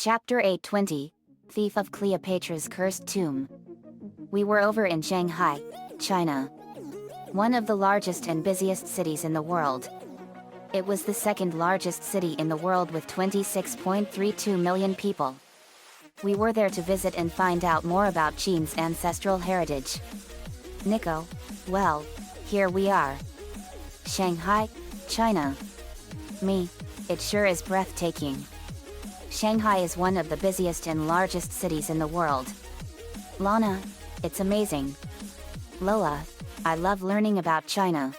Chapter 820, Thief of Cleopatra's Cursed Tomb. We were over in Shanghai, China. One of the largest and busiest cities in the world. It was the second largest city in the world with 26.32 million people. We were there to visit and find out more about Qin's ancestral heritage. Nico, well, here we are. Shanghai, China. It sure is breathtaking. Shanghai is one of the busiest and largest cities in the world. Lana, it's amazing. Lola, I love learning about China.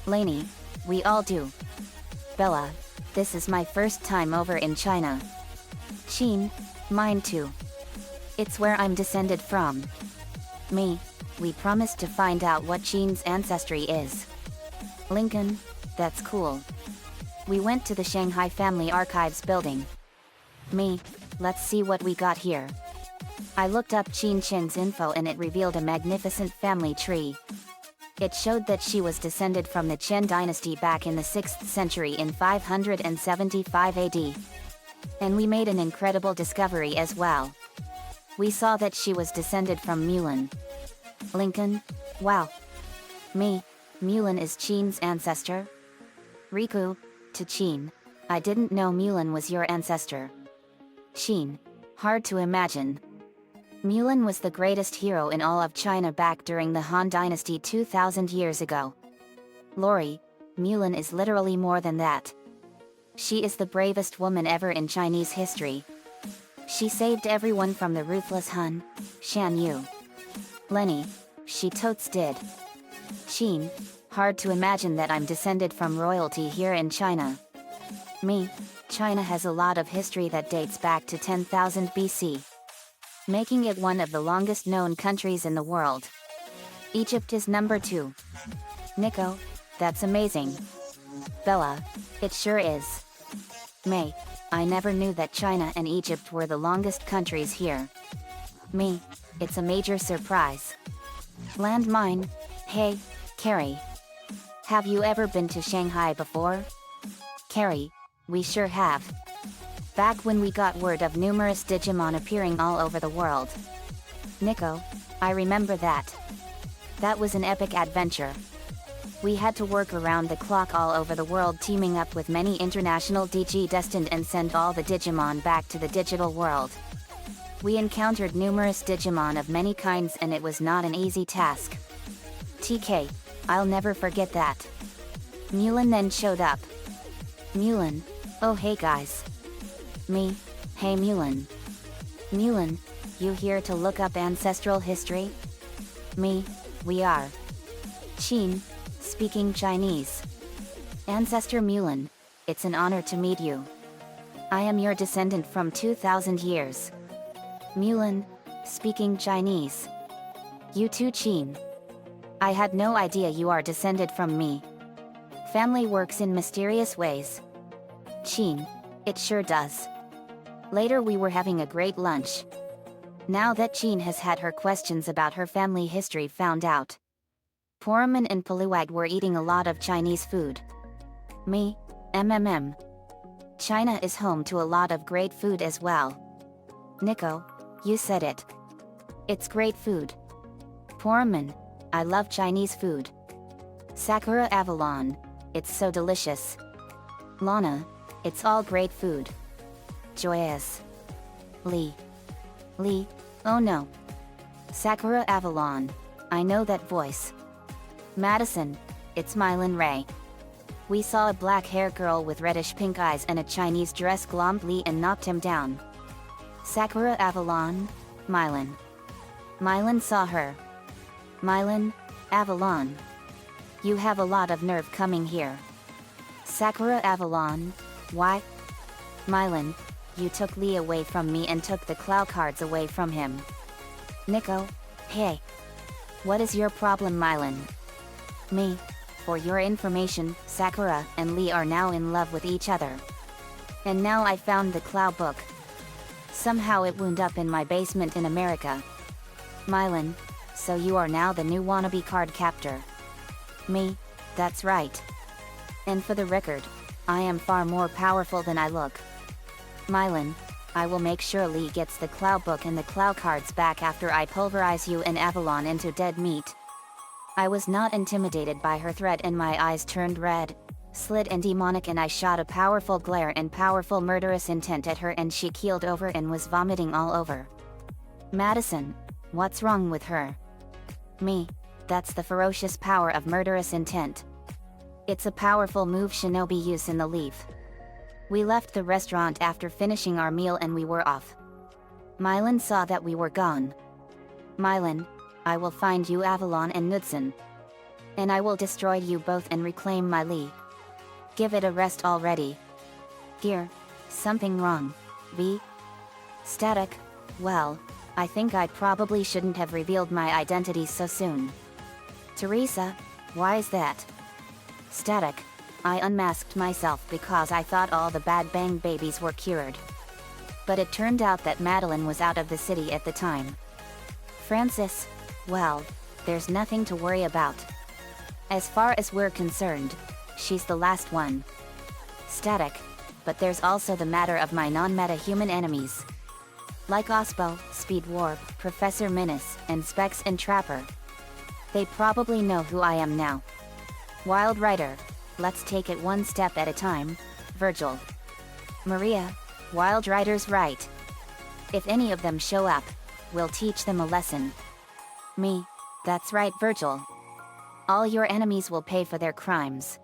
Lainey, we all do. Bella, this is my first time over in China. Qin, mine too. It's where I'm descended from. We promised to find out what Qin's ancestry is. Lincoln, that's cool. We went to the Shanghai Family Archives building. Let's see what we got here. I looked up Qin Qing's info and it revealed a magnificent family tree. It showed that she was descended from the Qin dynasty back in the 6th century in 575 AD. And we made an incredible discovery as well. We saw that she was descended from Mulan. Lincoln, wow. Mulan is Qin's ancestor? Riku, to Qin, I didn't know Mulan was your ancestor. Qin, hard to imagine. Mulan was the greatest hero in all of China back during the Han Dynasty 2000 years ago. Lori, Mulan is literally more than that. She is the bravest woman ever in Chinese history. She saved everyone from the ruthless Han, Shan Yu. Lenny, she totes did. Qin, hard to imagine that I'm descended from royalty here in China. China has a lot of history that dates back to 10,000 BC. Making it one of the longest known countries in the world. Egypt is number 2. Nico, that's amazing. Bella, it sure is. I never knew that China and Egypt were the longest countries here. It's a major surprise. Landmine, hey, Carrie. Have you ever been to Shanghai before? Carrie, we sure have. Back when we got word of numerous Digimon appearing all over the world. Nico, I remember that. That was an epic adventure. We had to work around the clock all over the world, teaming up with many international DG destined and send all the Digimon back to the digital world. We encountered numerous Digimon of many kinds and it was not an easy task. TK, I'll never forget that. Mulan then showed up. Mulan, oh hey guys. Hey Mulan. Mulan, you here to look up ancestral history? We are. Qin, speaking Chinese. Ancestor Mulan, it's an honor to meet you. I am your descendant from 2,000 years. Mulan, speaking Chinese. You too Qin. I had no idea you are descended from me. Family works in mysterious ways. Qin, it sure does. Later we were having a great lunch. Now that Qin has had her questions about her family history found out. Poraman and Paluag were eating a lot of Chinese food. China is home to a lot of great food as well. Nico, you said it. It's great food. Poraman, I love Chinese food. Sakura Avalon, it's so delicious. Lana, it's all great food. Joyous. Lee, oh no. Sakura Avalon, I know that voice. Madison, it's Mylan Ray. We saw a black-haired girl with reddish-pink eyes and a Chinese dress glommed Lee and knocked him down. Sakura Avalon, Mylan. Mylan saw her. Mylan, Avalon. You have a lot of nerve coming here. Sakura Avalon, why? Mylan, you took Lee away from me and took the Clow cards away from him. Nico, hey. What is your problem Mylan? For your information, Sakura and Lee are now in love with each other. And now I found the Clow book. Somehow it wound up in my basement in America. Mylan, so you are now the new wannabe card captor. That's right. And for the record, I am far more powerful than I look. Mylan, I will make sure Lee gets the Clow book and the Clow cards back after I pulverize you and Avalon into dead meat. I was not intimidated by her threat and my eyes turned red, slid and demonic, and I shot a powerful glare and powerful murderous intent at her, and she keeled over and was vomiting all over. Madison, what's wrong with her? Me, that's the ferocious power of murderous intent. It's a powerful move shinobi use in the Leaf. We left the restaurant after finishing our meal and we were off. Mylan saw that we were gone. Mylan, I will find you Avalon and Knudsen. And I will destroy you both and reclaim my Lee. Give it a rest already. Gear, something wrong. V? Static, well, I think I probably shouldn't have revealed my identity so soon. Teresa, why is that? Static, I unmasked myself because I thought all the Bad Bang babies were cured. But it turned out that Madeline was out of the city at the time. Francis, well, there's nothing to worry about. As far as we're concerned, she's the last one. Static, but there's also the matter of my non-meta-human enemies. Like Ospo, Speed Warp, Professor Menace, and Specs and Trapper. They probably know who I am now. Wild Rider, let's take it one step at a time, Virgil. Maria, Wild Rider's right. If any of them show up, we'll teach them a lesson. Me, that's right, Virgil. All your enemies will pay for their crimes.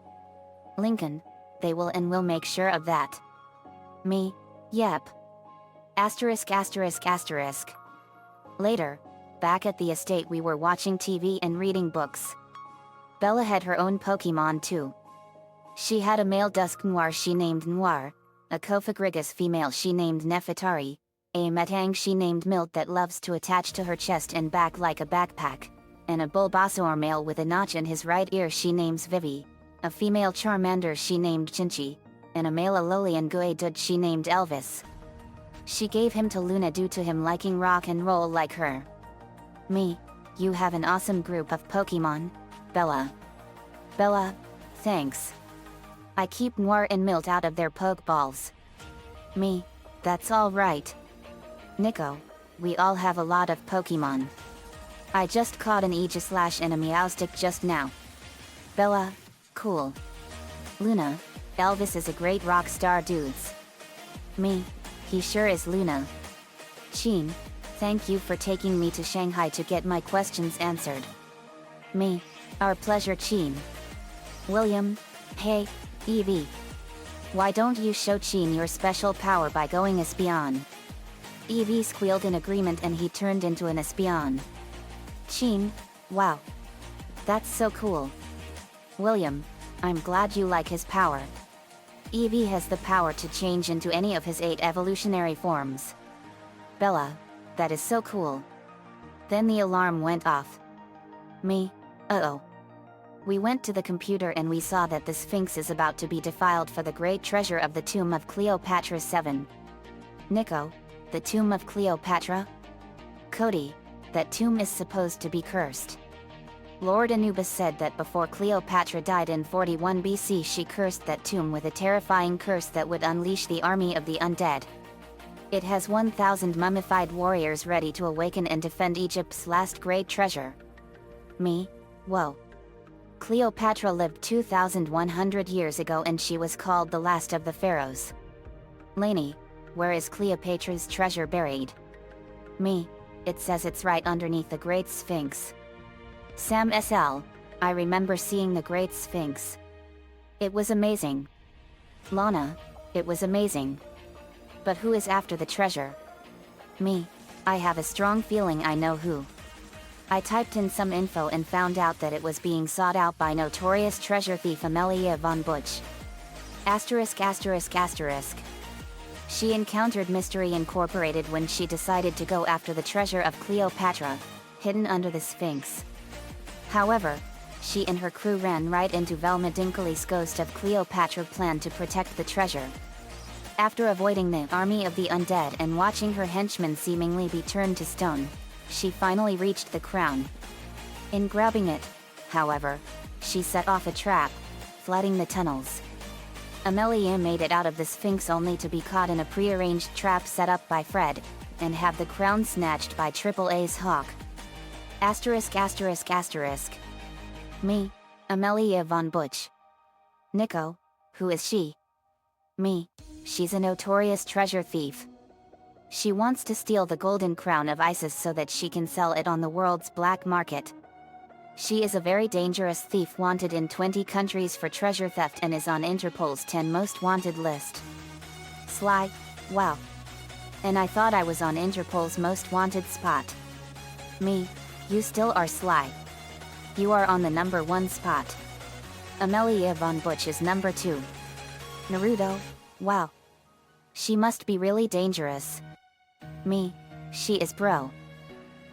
Lincoln, they will, and we'll make sure of that. Me, yep. Asterisk asterisk asterisk. Later, back at the estate, we were watching TV and reading books. Bella had her own Pokemon too. She had a male Dusknoir she named Noir, a Kophagrigus female she named Nefertari, a Metang she named Milt that loves to attach to her chest and back like a backpack, and a Bulbasaur male with a notch in his right ear she names Vivi, a female Charmander she named Chinchi, and a male Alolan Geodude she named Elvis. She gave him to Luna due to him liking rock and roll like her. Me, you have an awesome group of Pokemon, Bella. Bella, thanks. I keep Noir and Milt out of their Pokeballs. Me, that's all right. Nico, we all have a lot of Pokemon. I just caught an Aegislash and a Meowstic just now. Bella, cool. Luna, Elvis is a great rock star dudes. Me, he sure is Luna. Sheen, thank you for taking me to Shanghai to get my questions answered. Me, our pleasure, Sheen. William, hey, Evie. Why don't you show Sheen your special power by going Espion? Evie squealed in agreement and he turned into an Espion. Sheen, wow. That's so cool. William, I'm glad you like his power. Evie has the power to change into any of his 8 evolutionary forms. Bella, that is so cool. Then the alarm went off. Me, uh-oh. We went to the computer and we saw that the Sphinx is about to be defiled for the great treasure of the tomb of Cleopatra 7. Nico, the tomb of Cleopatra? Cody, that tomb is supposed to be cursed. Lord Anubis said that before Cleopatra died in 41 BC she cursed that tomb with a terrifying curse that would unleash the army of the undead. It has 1,000 mummified warriors ready to awaken and defend Egypt's last great treasure. Me, whoa. Cleopatra lived 2,100 years ago and she was called the last of the pharaohs. Lainey, where is Cleopatra's treasure buried? Me, it says it's right underneath the Great Sphinx. Sam SL, I remember seeing the Great Sphinx. It was amazing. Lana, it was amazing. But who is after the treasure? Me, I have a strong feeling I know who. I typed in some info and found out that it was being sought out by notorious treasure thief Amelia von Butch. Asterisk asterisk asterisk. She encountered Mystery Incorporated when she decided to go after the treasure of Cleopatra, hidden under the Sphinx. However, she and her crew ran right into Velma Dinkley's ghost of Cleopatra plan to protect the treasure. After avoiding the army of the undead and watching her henchmen seemingly be turned to stone, she finally reached the crown. In grabbing it, however, she set off a trap, flooding the tunnels. Amelia made it out of the Sphinx only to be caught in a prearranged trap set up by Fred, and have the crown snatched by AAA's Hawk. Asterisk asterisk asterisk. Me, Amelia von Butch. Nico, who is she? Me, she's a notorious treasure thief. She wants to steal the golden crown of Isis so that she can sell it on the world's black market. She is a very dangerous thief wanted in 20 countries for treasure theft and is on Interpol's 10 most wanted list. Sly, wow. And I thought I was on Interpol's most wanted spot. Me, you still are sly. You are on the #1 spot. Amelia von Butch is #2. Naruto, wow. She must be really dangerous. Me, she is bro.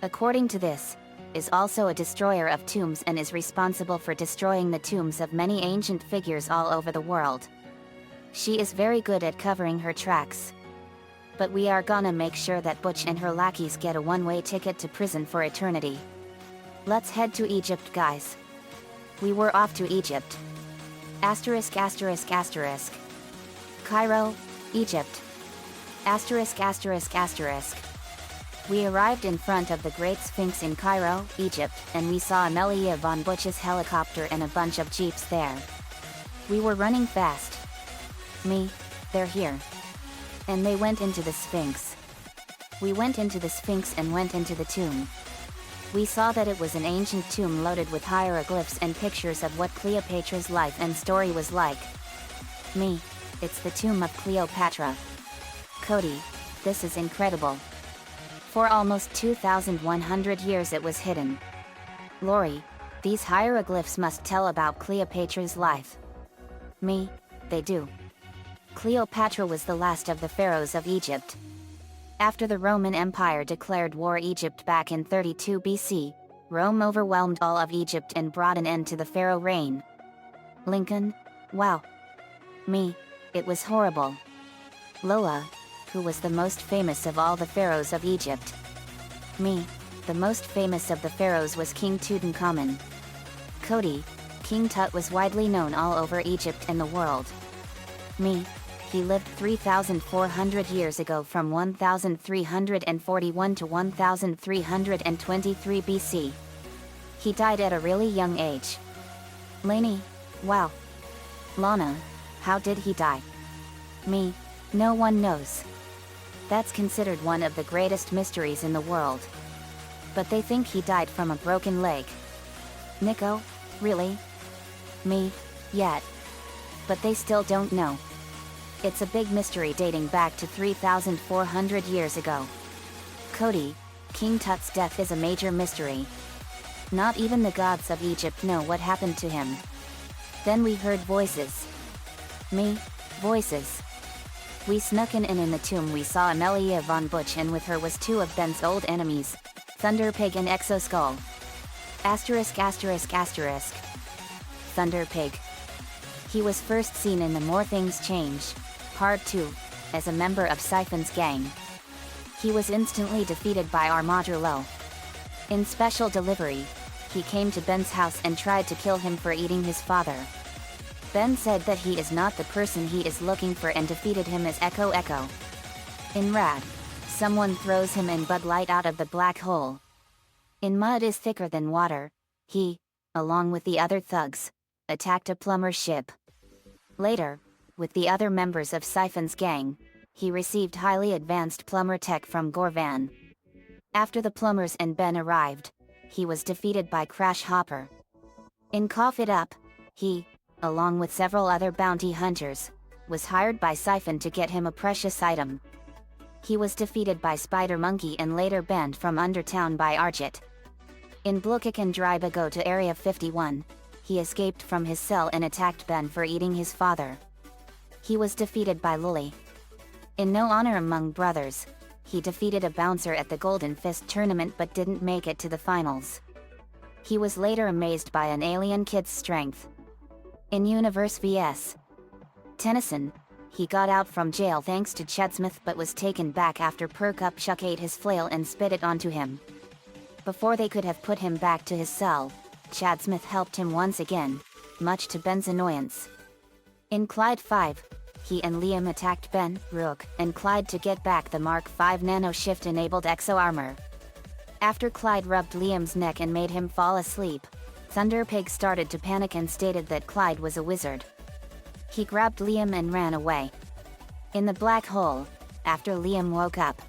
According to this, is also a destroyer of tombs and is responsible for destroying the tombs of many ancient figures all over the world. She is very good at covering her tracks. But we are gonna make sure that Butch and her lackeys get a one-way ticket to prison for eternity. Let's head to Egypt, guys. We were off to Egypt. Asterisk asterisk asterisk. Cairo, Egypt. Asterisk asterisk asterisk. We arrived in front of the Great Sphinx in Cairo, Egypt, and we saw Amelia von Butch's helicopter and a bunch of jeeps there. We were running fast. Me, they're here. And they went into the Sphinx. We went into the Sphinx and went into the tomb. We saw that it was an ancient tomb loaded with hieroglyphs and pictures of what Cleopatra's life and story was like. Me, it's the tomb of Cleopatra. Cody, this is incredible. For almost 2,100 years it was hidden. Lori, these hieroglyphs must tell about Cleopatra's life. Me, they do. Cleopatra was the last of the pharaohs of Egypt. After the Roman Empire declared war Egypt back in 32 BC, Rome overwhelmed all of Egypt and brought an end to the pharaoh reign. Lincoln, wow. Me, it was horrible. Lola, who was the most famous of all the pharaohs of Egypt. Me, the most famous of the pharaohs was King Tutankhamun. Cody, King Tut was widely known all over Egypt and the world. Me, he lived 3,400 years ago from 1,341 to 1,323 BC. He died at a really young age. Lainey, wow. Lana, how did he die? Me, no one knows. That's considered one of the greatest mysteries in the world. But they think he died from a broken leg. Nico, really? Me, yet. But they still don't know. It's a big mystery dating back to 3,400 years ago. Cody, King Tut's death is a major mystery. Not even the gods of Egypt know what happened to him. Then we heard voices. Me, voices. We snuck in and in the tomb we saw Amelia von Butch and with her was two of Ben's old enemies, Thunder Pig and Exoskull. Asterisk asterisk asterisk. Thunder Pig. He was first seen in the More Things Change, Part 2, as a member of Siphon's gang. He was instantly defeated by Armadillo. In special delivery, he came to Ben's house and tried to kill him for eating his father. Ben said that he is not the person he is looking for and defeated him as Echo Echo. In Rad, someone throws him and Bud Light out of the black hole. In Mud is Thicker Than Water, he, along with the other thugs, attacked a plumber ship. Later, with the other members of Siphon's gang, he received highly advanced plumber tech from Gorvan. After the plumbers and Ben arrived, he was defeated by Crash Hopper. In Cough It Up, he, along with several other bounty hunters, was hired by Siphon to get him a precious item. He was defeated by Spider Monkey and later banned from Undertown by Argit. In Blukik and Dryba Go to Area 51, he escaped from his cell and attacked Ben for eating his father. He was defeated by Lily. In No Honor Among Brothers, he defeated a bouncer at the Golden Fist tournament but didn't make it to the finals. He was later amazed by an alien kid's strength. In Universe vs. Tennyson, he got out from jail thanks to Chedsmith but was taken back after Perk Up Chuck ate his flail and spit it onto him. Before they could have put him back to his cell, Chadsmith helped him once again, much to Ben's annoyance. In Clyde 5, he and Liam attacked Ben, Rook, and Clyde to get back the Mark 5 nanoshift-enabled exo-armor. After Clyde rubbed Liam's neck and made him fall asleep, Thunderpig started to panic and stated that Clyde was a wizard. He grabbed Liam and ran away. In the black hole, after Liam woke up,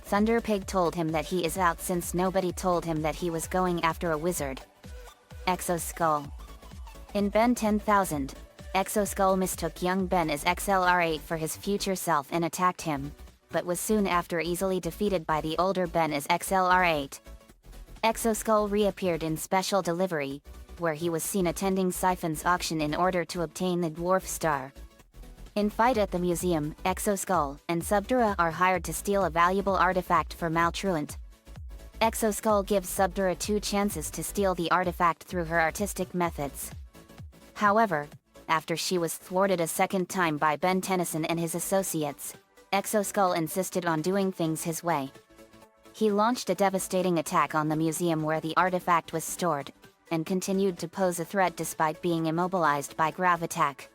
Thunderpig told him that he is out since nobody told him that he was going after a wizard. Exoskull. In Ben 10,000, Exoskull mistook young Ben as XLR8 for his future self and attacked him, but was soon after easily defeated by the older Ben as XLR8. Exoskull reappeared in Special Delivery, where he was seen attending Siphon's auction in order to obtain the Dwarf Star. In Fight at the Museum, Exoskull and Subdura are hired to steal a valuable artifact for Maltruant. Exoskull gives Subdura 2 chances to steal the artifact through her artistic methods. However, after she was thwarted a second time by Ben Tennyson and his associates, Exoskull insisted on doing things his way. He launched a devastating attack on the museum where the artifact was stored, and continued to pose a threat despite being immobilized by grav attack.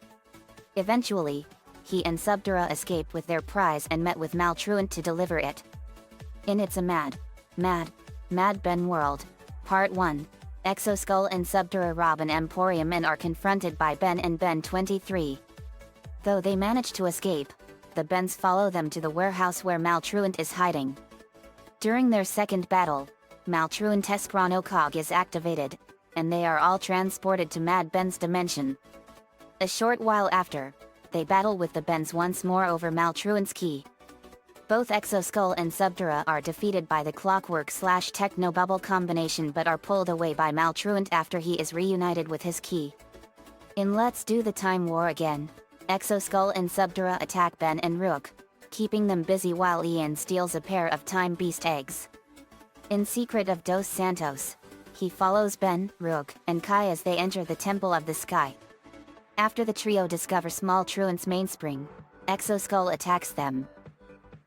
Eventually, he and Subdura escape with their prize and met with Maltruant to deliver it. In It's a Mad Ben world, Part 1, Exoskull and Subdura rob an emporium and are confronted by Ben and Ben 23. Though they manage to escape, the Bens follow them to the warehouse where Maltruant is hiding. During their second battle, Maltruant's chronocog is activated, and they are all transported to Mad Ben's dimension. A short while after, they battle with the Bens once more over Maltruant's key. Both Exoskull and Subdura are defeated by the Clockwork/Technobubble combination but are pulled away by Maltruant after he is reunited with his key. In Let's Do the Time War Again, Exoskull and Subdura attack Ben and Rook, keeping them busy while Ian steals a pair of Time Beast eggs. In Secret of Dos Santos, he follows Ben, Rook, and Kai as they enter the Temple of the Sky. After the trio discovers Maltruant's mainspring, Exoskull attacks them.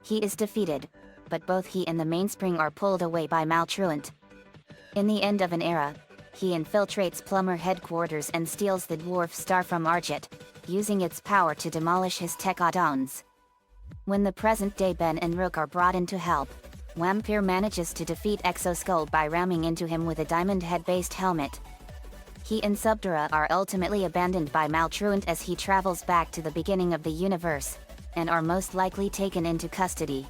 He is defeated, but both he and the mainspring are pulled away by Maltruant. In the end of an era, he infiltrates Plumber headquarters and steals the Dwarf Star from Argit, using its power to demolish his Techodons. When the present-day Ben and Rook are brought in to help, Wampir manages to defeat Exoskull by ramming into him with a diamond head-based helmet. He and Subdura are ultimately abandoned by Maltruant as he travels back to the beginning of the universe, and are most likely taken into custody.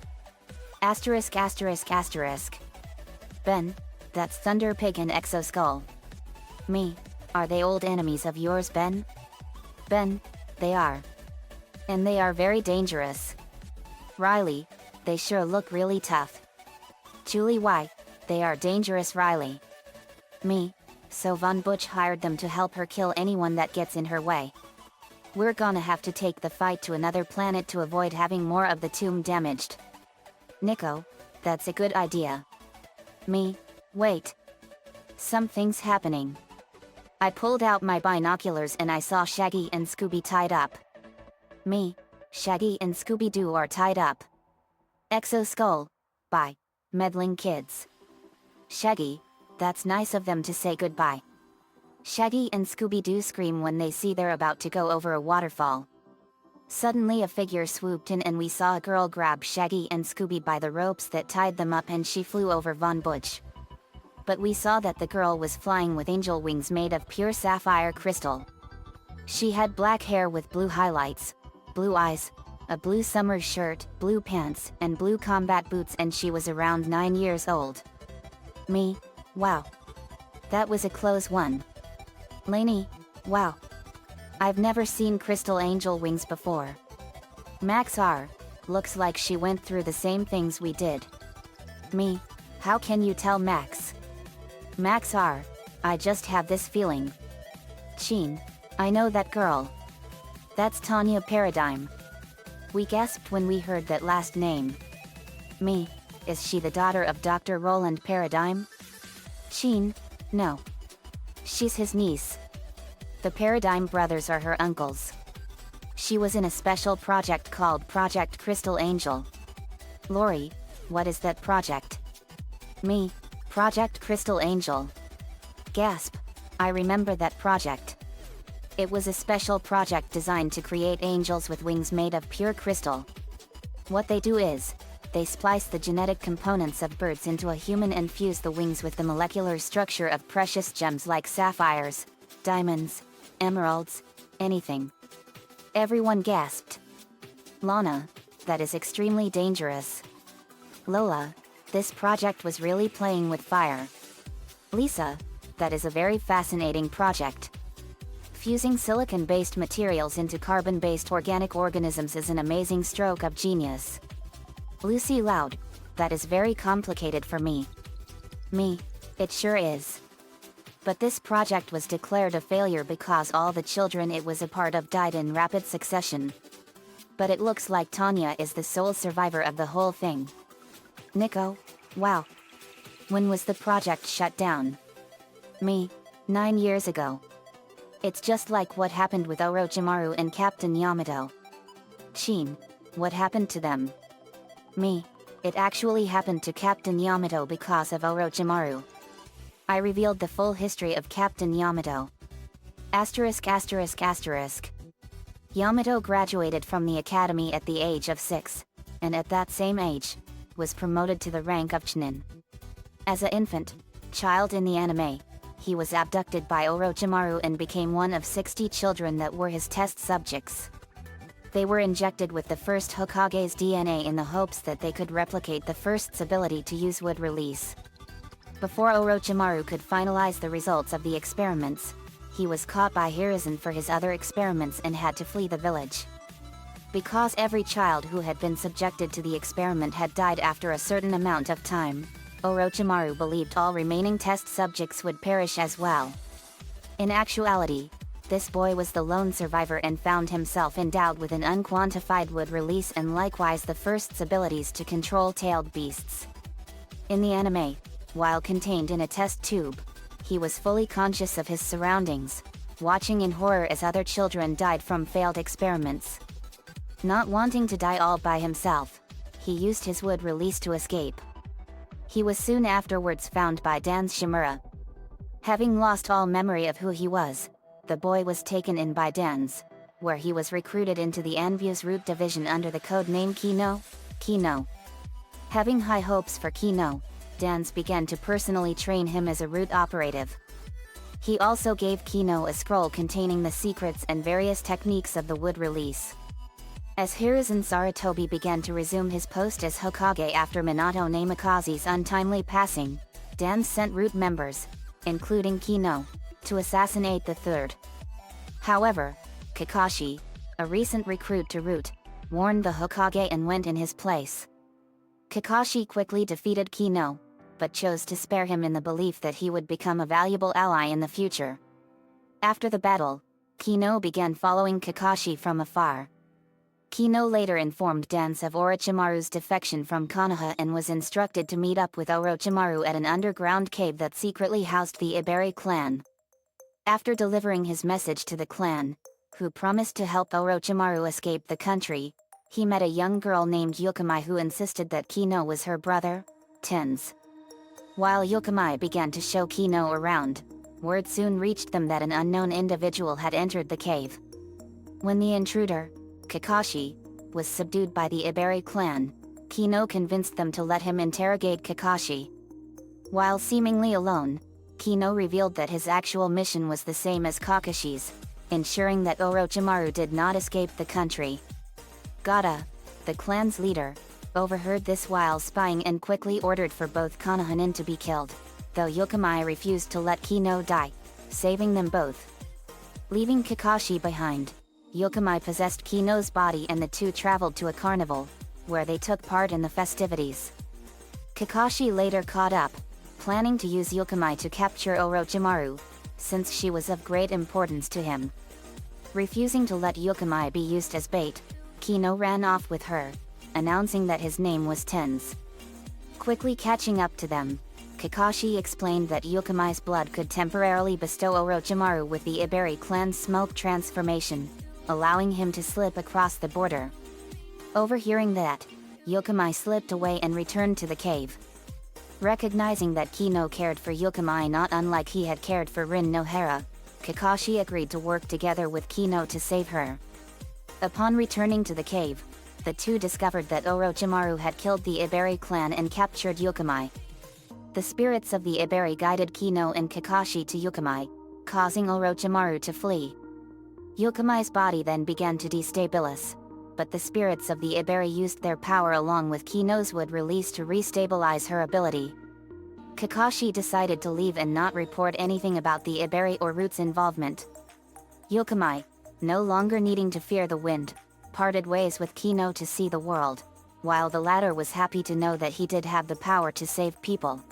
******. Ben, that's Thunderpig and Exoskull. Me, are they old enemies of yours, Ben? Ben, they are. And they are very dangerous. Riley, they sure look really tough. Julie, why, they are dangerous, Riley. Me, so Von Butch hired them to help her kill anyone that gets in her way. We're gonna have to take the fight to another planet to avoid having more of the tomb damaged. Nico, that's a good idea. Me, wait. Something's happening. I pulled out my binoculars and I saw Shaggy and Scooby tied up. Me, Shaggy and Scooby-Doo are tied up. Exoskull, bye, meddling kids. Shaggy, that's nice of them to say goodbye. Shaggy and Scooby-Doo scream when they see they're about to go over a waterfall. Suddenly a figure swooped in and we saw a girl grab Shaggy and Scooby by the ropes that tied them up and she flew over Von Butch. But we saw that the girl was flying with angel wings made of pure sapphire crystal. She had black hair with blue highlights, blue eyes, a blue summer shirt, blue pants, and blue combat boots, and she was around 9 years old. Me, wow. That was a close one. Lainey, wow. I've never seen crystal angel wings before. Max R, looks like she went through the same things we did. Me, how can you tell, Max? Max R, I just have this feeling. Sheen, I know that girl. That's Tanya Paradigm. We gasped when we heard that last name. Me, is she the daughter of Dr. Roland Paradigm? Sheen, no. She's his niece. The Paradigm brothers are her uncles. She was in a special project called Project Crystal Angel. Lori, what is that project? Me, Project Crystal Angel. Gasp, I remember that project. It was a special project designed to create angels with wings made of pure crystal. What they do is, they splice the genetic components of birds into a human and fuse the wings with the molecular structure of precious gems like sapphires, diamonds, emeralds, anything. Everyone gasped. Lana, that is extremely dangerous. Lola, this project was really playing with fire. Lisa, that is a very fascinating project. Fusing silicon-based materials into carbon-based organic organisms is an amazing stroke of genius. Lucy Loud, that is very complicated for me. Me, it sure is. But this project was declared a failure because all the children it was a part of died in rapid succession. But it looks like Tanya is the sole survivor of the whole thing. Nico, wow. When was the project shut down? Me, 9 years ago. It's just like what happened with Orochimaru and Captain Yamato. Sheen, what happened to them? Me, it actually happened to Captain Yamato because of Orochimaru. I revealed the full history of Captain Yamato. Asterisk asterisk asterisk. Yamato graduated from the academy at the age of 6, and at that same age, was promoted to the rank of Chunin. As an infant, child in the anime, he was abducted by Orochimaru and became one of 60 children that were his test subjects. They were injected with the first Hokage's DNA in the hopes that they could replicate the first's ability to use wood release. Before Orochimaru could finalize the results of the experiments, he was caught by Hiruzen for his other experiments and had to flee the village. Because every child who had been subjected to the experiment had died after a certain amount of time, Orochimaru believed all remaining test subjects would perish as well. In actuality, this boy was the lone survivor and found himself endowed with an unquantified wood release and likewise the first's abilities to control tailed beasts. In the anime, while contained in a test tube, he was fully conscious of his surroundings, watching in horror as other children died from failed experiments. Not wanting to die all by himself, he used his wood release to escape. He was soon afterwards found by Dan's Shimura. Having lost all memory of who he was, the boy was taken in by Dan's, where he was recruited into the Anvyu's root division under the code name Kino. Having high hopes for Kino, Dan's began to personally train him as a root operative. He also gave Kino a scroll containing the secrets and various techniques of the wood release. As Hiruzen Sarutobi began to resume his post as Hokage after Minato Namikaze's untimely passing, Dan sent root members, including Kino, to assassinate the third. However, Kakashi, a recent recruit to root, warned the Hokage and went in his place. Kakashi quickly defeated Kino, but chose to spare him in the belief that he would become a valuable ally in the future. After the battle, Kino began following Kakashi from afar. Kino later informed Dance of Orochimaru's defection from Konoha and was instructed to meet up with Orochimaru at an underground cave that secretly housed the Iberi clan. After delivering his message to the clan, who promised to help Orochimaru escape the country, he met a young girl named Yukamai who insisted that Kino was her brother, Tens. While Yukamai began to show Kino around, word soon reached them that an unknown individual had entered the cave. When the intruder, Kakashi, was subdued by the Iberi clan, Kino convinced them to let him interrogate Kakashi. While seemingly alone, Kino revealed that his actual mission was the same as Kakashi's, ensuring that Orochimaru did not escape the country. Gata, the clan's leader, overheard this while spying and quickly ordered for both Konohanin to be killed, though Yukamai refused to let Kino die, saving them both. Leaving Kakashi behind, Yukamai possessed Kino's body and the two traveled to a carnival, where they took part in the festivities. Kakashi later caught up, planning to use Yukamai to capture Orochimaru, since she was of great importance to him. Refusing to let Yukamai be used as bait, Kino ran off with her, announcing that his name was Tens. Quickly catching up to them, Kakashi explained that Yukamai's blood could temporarily bestow Orochimaru with the Iberi clan's smoke transformation, allowing him to slip across the border. Overhearing that, Yukamai slipped away and returned to the cave. Recognizing that Kino cared for Yukamai not unlike he had cared for Rin Nohara, Kakashi agreed to work together with Kino to save her. Upon returning to the cave, the two discovered that Orochimaru had killed the Iberi clan and captured Yukamai. The spirits of the Iberi guided Kino and Kakashi to Yukamai, causing Orochimaru to flee. Yukamai's body then began to destabilize, but the spirits of the Iberi used their power along with Kino's wood release to restabilize her ability. Kakashi decided to leave and not report anything about the Iberi or Root's involvement. Yukamai, no longer needing to fear the wind, parted ways with Kino to see the world, while the latter was happy to know that he did have the power to save people.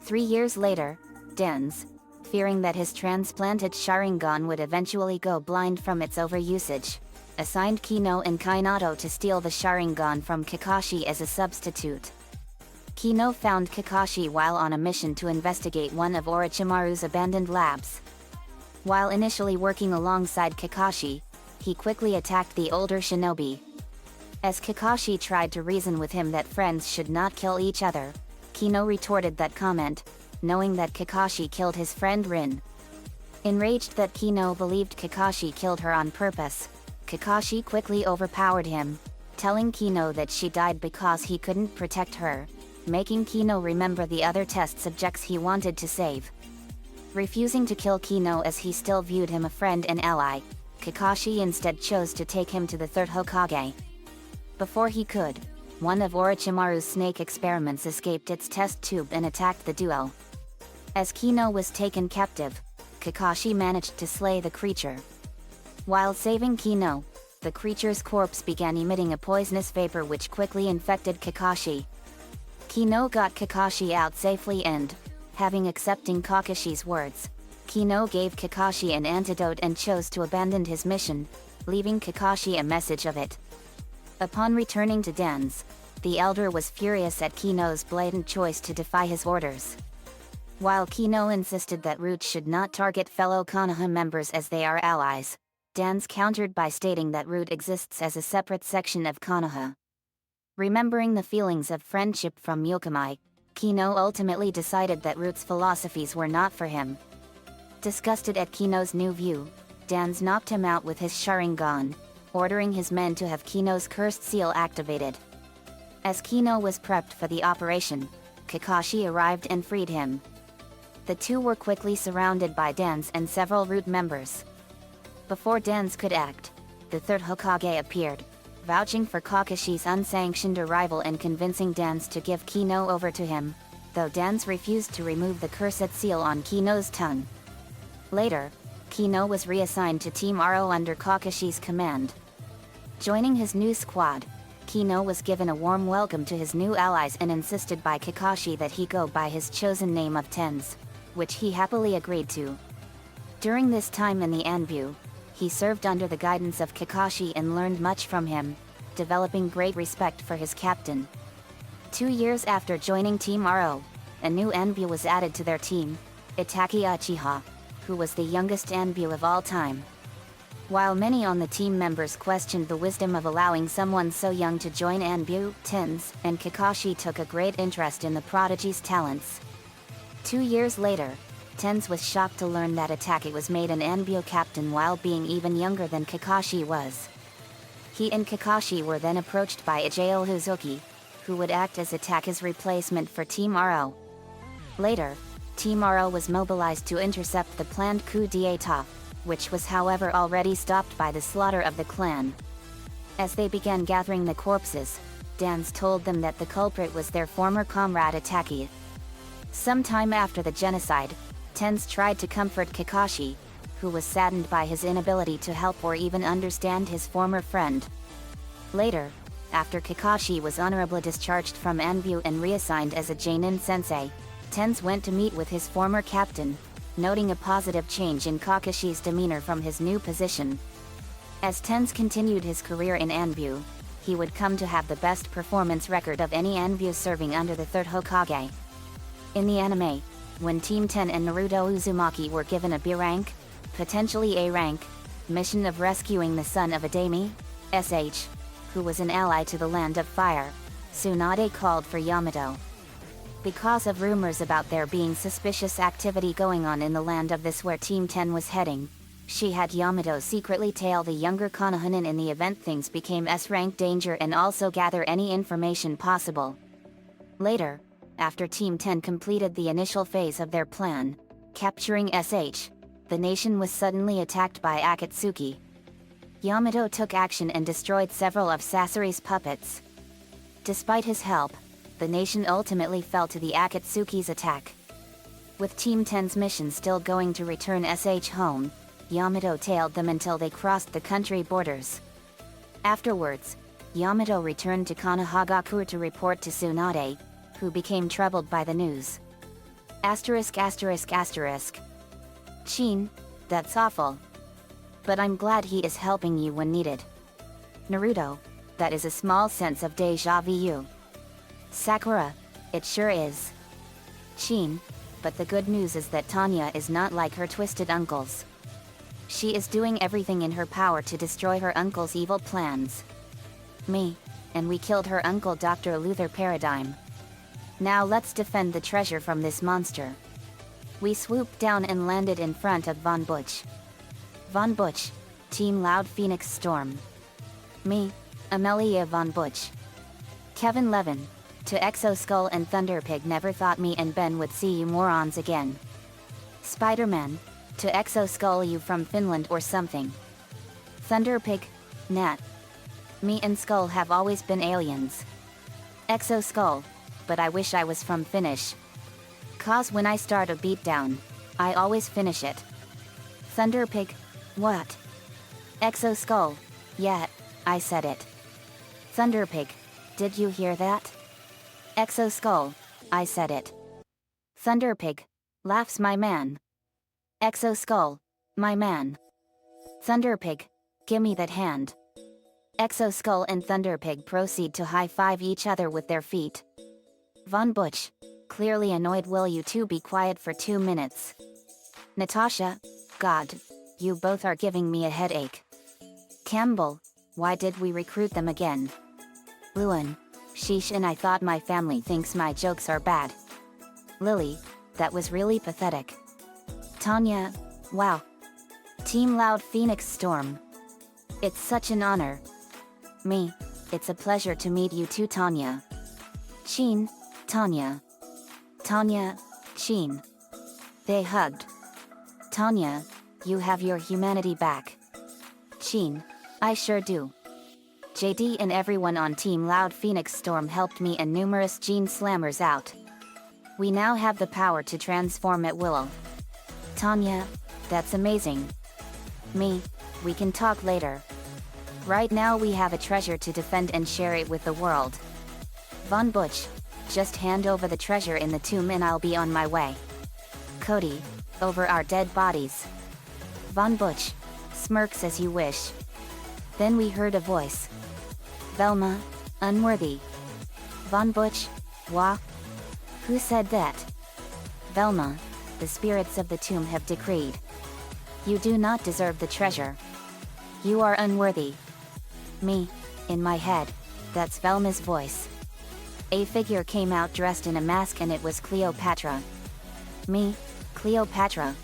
3 years later, Dens, fearing that his transplanted Sharingan would eventually go blind from its overusage, assigned Kino and Kainato to steal the Sharingan from Kakashi as a substitute. Kino found Kakashi while on a mission to investigate one of Orochimaru's abandoned labs. While initially working alongside Kakashi, he quickly attacked the older shinobi. As Kakashi tried to reason with him that friends should not kill each other, Kino retorted that comment, knowing that Kakashi killed his friend Rin. Enraged that Kino believed Kakashi killed her on purpose, Kakashi quickly overpowered him, telling Kino that she died because he couldn't protect her, making Kino remember the other test subjects he wanted to save. Refusing to kill Kino as he still viewed him a friend and ally, Kakashi instead chose to take him to the third Hokage. Before he could, one of Orochimaru's snake experiments escaped its test tube and attacked the duo. As Kino was taken captive, Kakashi managed to slay the creature. While saving Kino, the creature's corpse began emitting a poisonous vapor which quickly infected Kakashi. Kino got Kakashi out safely and, having accepting Kakashi's words, Kino gave Kakashi an antidote and chose to abandon his mission, leaving Kakashi a message of it. Upon returning to Dens, the elder was furious at Kino's blatant choice to defy his orders. While Kino insisted that Root should not target fellow Konoha members as they are allies, Dens countered by stating that Root exists as a separate section of Konoha. Remembering the feelings of friendship from Yukamai, Kino ultimately decided that Root's philosophies were not for him. Disgusted at Kino's new view, Dens knocked him out with his Sharingan, ordering his men to have Kino's cursed seal activated. As Kino was prepped for the operation, Kakashi arrived and freed him. The two were quickly surrounded by Dens and several Root members. Before Dens could act, the third Hokage appeared, vouching for Kakashi's unsanctioned arrival and convincing Dens to give Kino over to him, though Dens refused to remove the cursed seal on Kino's tongue. Later, Kino was reassigned to Team Aro under Kakashi's command. Joining his new squad, Kino was given a warm welcome to his new allies and insisted by Kakashi that he go by his chosen name of Tens, which he happily agreed to. During this time in the Anbu, he served under the guidance of Kakashi and learned much from him, developing great respect for his captain. 2 years after joining Team Aro, a new Anbu was added to their team, Itaki Uchiha, who was the youngest Anbu of all time. While many on the team members questioned the wisdom of allowing someone so young to join Anbu, Tens and Kakashi took a great interest in the prodigy's talents. 2 years later, Tens was shocked to learn that Itaki was made an Anbu captain while being even younger than Kakashi was. He and Kakashi were then approached by Ijao Huzuki, who would act as Itaki's replacement for Team Aro. Later, Team Aro was mobilized to intercept the planned coup d'état, which was however already stopped by the slaughter of the clan. As they began gathering the corpses, Dens told them that the culprit was their former comrade Itaki. Sometime after the genocide, Tens tried to comfort Kakashi, who was saddened by his inability to help or even understand his former friend. Later, after Kakashi was honorably discharged from Anbu and reassigned as a Genin sensei, Tens went to meet with his former captain, noting a positive change in Kakashi's demeanor from his new position. As Tens continued his career in Anbu, he would come to have the best performance record of any Anbu serving under the third Hokage. In the anime, when Team 10 and Naruto Uzumaki were given a B rank, potentially A rank, mission of rescuing the son of Adami, SH, who was an ally to the Land of Fire, Tsunade called for Yamato. Because of rumors about there being suspicious activity going on in the land of this where Team 10 was heading, she had Yamato secretly tail the younger Konohanin in the event things became S-rank danger and also gather any information possible. Later, after Team 10 completed the initial phase of their plan, capturing SH, the nation was suddenly attacked by Akatsuki. Yamato took action and destroyed several of Sasori's puppets. Despite his help, the nation ultimately fell to the Akatsuki's attack. With Team 10's mission still going to return SH home, Yamato tailed them until they crossed the country borders. Afterwards, Yamato returned to Konohagaku to report to Tsunade, who became troubled by the news. ******. Chin, that's awful. But I'm glad he is helping you when needed. Naruto, that is a small sense of deja vu. Sakura, it sure is. Chin, but the good news is that Tanya is not like her twisted uncles. She is doing everything in her power to destroy her uncle's evil plans. And we killed her uncle Dr. Luther Paradigm. Now let's defend the treasure from this monster. We swooped down and landed in front of Von Butch. Von Butch, Team Loud Phoenix Storm. Amelia Von Butch. Kevin Levin, to Exo Skull and Thunderpig never thought me and Ben would see you morons again. Spider-Man, to Exo Skull you from Finland or something. Thunderpig, Nat. Me and Skull have always been aliens. Exo Skull, but I wish I was from Finnish. Cause when I start a beatdown, I always finish it. Thunderpig, what? Exo Skull, yeah, I said it. Thunderpig, did you hear that? Exo Skull, I said it. Thunderpig, laughs my man. Exo Skull, my man. Thunderpig, gimme that hand. Exo Skull and Thunderpig proceed to high-five each other with their feet. Von Butch, clearly annoyed, will you two be quiet for 2 minutes? Natasha, God, you both are giving me a headache. Campbell, why did we recruit them again? Luan, sheesh, and I thought my family thinks my jokes are bad. Lily, that was really pathetic. Tanya, wow. Team Loud Phoenix Storm. It's such an honor. It's a pleasure to meet you too, Tanya. Chin, Tanya. Tanya, Chin. They hugged. Tanya, you have your humanity back. Chin, I sure do. JD and everyone on Team Loud Phoenix Storm helped me and numerous Gene Slammers out. We now have the power to transform at will. Tanya, that's amazing. We can talk later. Right now we have a treasure to defend and share it with the world. Von Butch, just hand over the treasure in the tomb and I'll be on my way. Cody, over our dead bodies. Von Butch, smirks as you wish. Then we heard a voice. Velma, unworthy. Von Butch, wha? Who said that? Velma, the spirits of the tomb have decreed. You do not deserve the treasure. You are unworthy. In my head, that's Velma's voice. A figure came out dressed in a mask and it was Cleopatra. Cleopatra.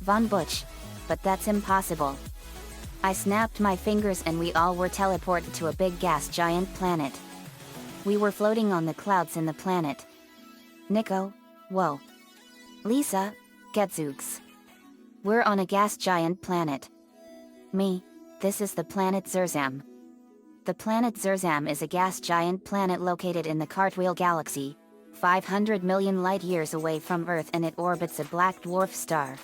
Von Butch, but that's impossible. I snapped my fingers and we all were teleported to a big gas giant planet. We were floating on the clouds in the planet. Nico, whoa. Lisa, Gadzooks. We're on a gas giant planet. This is the planet Zerzam. The planet Zerzam is a gas giant planet located in the Cartwheel Galaxy, 500 million light-years away from Earth, and it orbits a black dwarf star.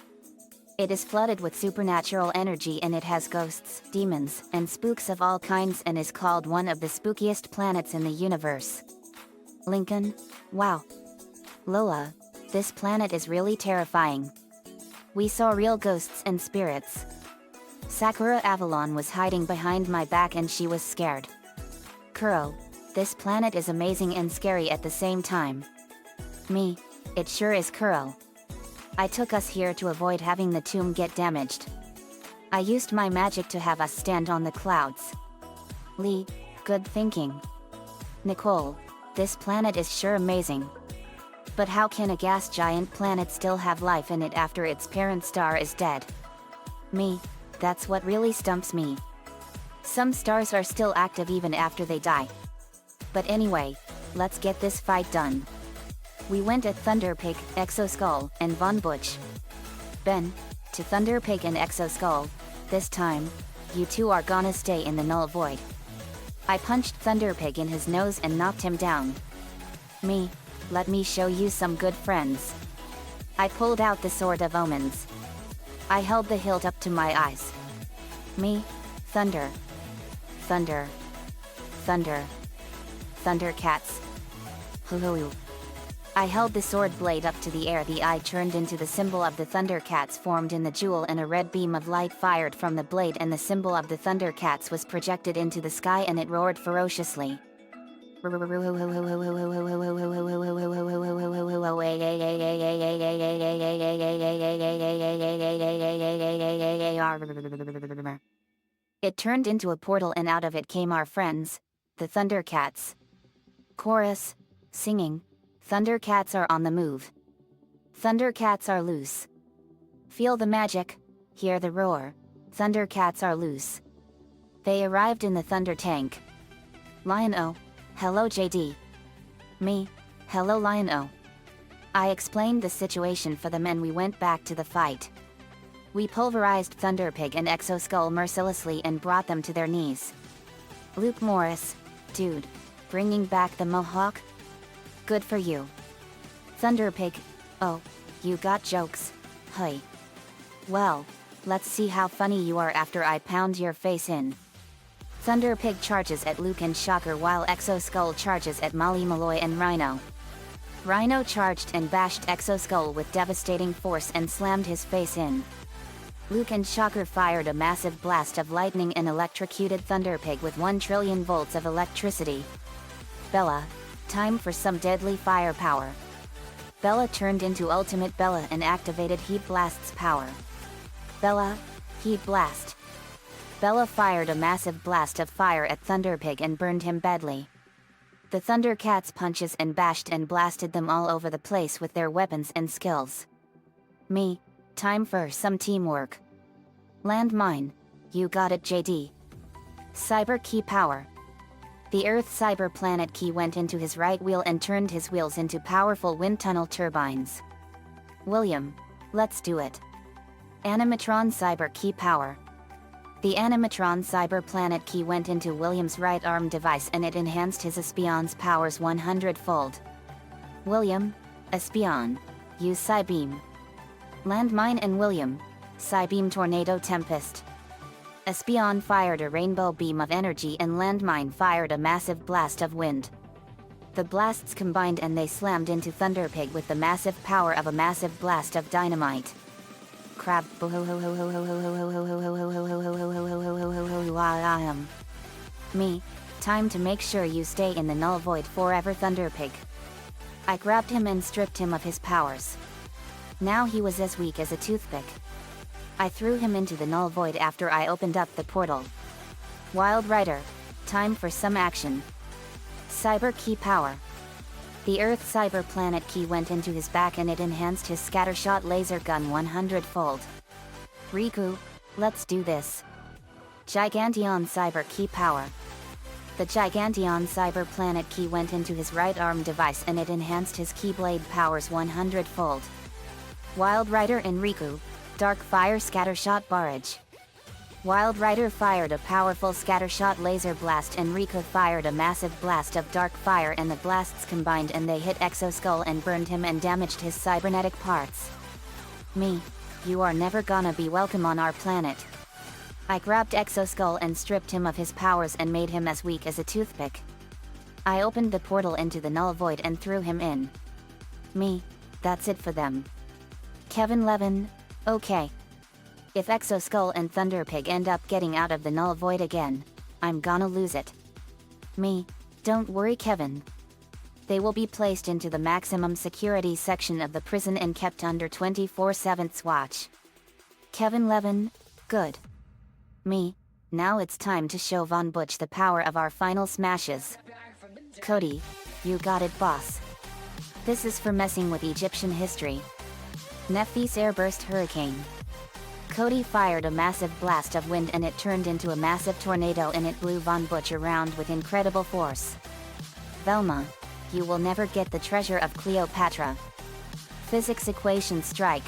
It is flooded with supernatural energy and it has ghosts, demons, and spooks of all kinds and is called one of the spookiest planets in the universe. Lincoln, wow. Lola, this planet is really terrifying. We saw real ghosts and spirits. Sakura Avalon was hiding behind my back and she was scared. Kuro, this planet is amazing and scary at the same time. It sure is, Kuro. I took us here to avoid having the tomb get damaged. I used my magic to have us stand on the clouds. Lee, good thinking. Nicole, this planet is sure amazing. But how can a gas giant planet still have life in it after its parent star is dead? Me, that's what really stumps me. Some stars are still active even after they die. But anyway, let's get this fight done. We went at Thunderpig, ExoSkull, and Von Butch. Ben, to Thunderpig and ExoSkull, this time, you two are gonna stay in the null void. I punched Thunderpig in his nose and knocked him down. Me, let me show you some good friends. I pulled out the Sword of Omens. I held the hilt up to my eyes. Me, thunder. Thunder. Thunder. Thundercats. Hoo-hoo. I held the sword blade up to the air. The eye turned into the symbol of the Thundercats formed in the jewel, and a red beam of light fired from the blade, and the symbol of the Thundercats was projected into the sky, and it roared ferociously. It turned into a portal, and out of it came our friends, the Thundercats. Chorus, singing, Thundercats are on the move. Thundercats are loose. Feel the magic, hear the roar, Thundercats are loose. They arrived in the Thunder Tank. Lion-O, hello JD. Me, hello Lion-O. I explained the situation for them and we went back to the fight. We pulverized Thunderpig and ExoSkull mercilessly and brought them to their knees. Luke Morris, dude, bringing back the Mohawk? Good for you. Thunderpig, oh, you got jokes, hey. Well, let's see how funny you are after I pound your face in. Thunderpig charges at Luke and Shocker while ExoSkull charges at Molly Malloy and Rhino. Rhino charged and bashed ExoSkull with devastating force and slammed his face in. Luke and Shocker fired a massive blast of lightning and electrocuted Thunderpig with 1 trillion volts of electricity. Bella, time for some deadly firepower. Bella turned into Ultimate Bella and activated Heat Blast's power. Bella, Heat Blast. Bella fired a massive blast of fire at Thunderpig and burned him badly. The Thundercats punches and bashed and blasted them all over the place with their weapons and skills. Me, time for some teamwork. Landmine, you got it JD. Cyber Key Power. The Earth Cyber Planet Key went into his right wheel and turned his wheels into powerful wind tunnel turbines. William, let's do it. Animatron Cyber Key Power. The Animatron Cyber Planet Key went into William's right arm device and it enhanced his Espion's powers 100-fold. William, Espion, use Psybeam. Landmine and William, Psybeam Tornado Tempest. Espion fired a rainbow beam of energy and Landmine fired a massive blast of wind. The blasts combined and they slammed into Thunderpig with the massive power of a massive blast of dynamite. Crab. Me, time to make sure you stay in the null void forever Thunderpig. I grabbed him and stripped him of his powers. Now he was as weak as a toothpick. I threw him into the null void after I opened up the portal. Wild Rider, time for some action. Cyber Key Power. The Earth Cyber Planet Key went into his back and it enhanced his scattershot laser gun 100-fold. Riku, let's do this. Giganteon Cyber Key Power. The Giganteon Cyber Planet Key went into his right arm device and it enhanced his Keyblade powers 100-fold. Wild Rider and Riku, Dark Fire Scattershot Barrage. Wild Rider fired a powerful scattershot laser blast and Riku fired a massive blast of dark fire and the blasts combined and they hit ExoSkull and burned him and damaged his cybernetic parts. Me, you are never gonna be welcome on our planet. I grabbed ExoSkull and stripped him of his powers and made him as weak as a toothpick. I opened the portal into the null void and threw him in. Me, that's it for them. Kevin Levin, okay. If ExoSkull and Thunderpig end up getting out of the null void again, I'm gonna lose it. Me, don't worry Kevin. They will be placed into the maximum security section of the prison and kept under 24/7 watch. Kevin Levin, good. Me, now it's time to show Von Butch the power of our final smashes. Cody, you got it boss. This is for messing with Egyptian history. Nephthys airburst hurricane. Cody fired a massive blast of wind and it turned into a massive tornado and it blew Von Butch around with incredible force. Velma, you will never get the treasure of Cleopatra. Physics equation strike.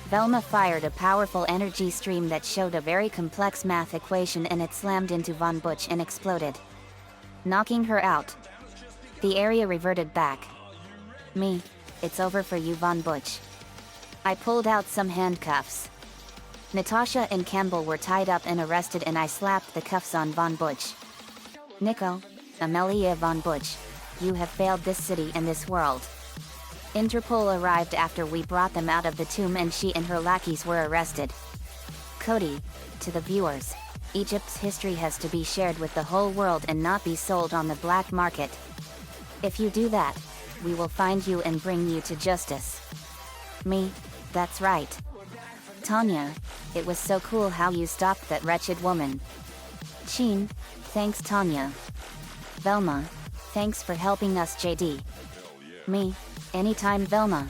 Velma fired a powerful energy stream that showed a very complex math equation and it slammed into Von Butch and exploded, knocking her out. The area reverted back. Me, it's over for you, Von Butch. I pulled out some handcuffs. Natasha and Campbell were tied up and arrested and I slapped the cuffs on Von Butch. Nico, Amelia Von Butch, you have failed this city and this world. Interpol arrived after we brought them out of the tomb and she and her lackeys were arrested. Cody, to the viewers, Egypt's history has to be shared with the whole world and not be sold on the black market. If you do that, we will find you and bring you to justice. Me, that's right. Tanya, it was so cool how you stopped that wretched woman. Sheen, thanks Tanya. Velma, thanks for helping us, JD. Me, anytime Velma.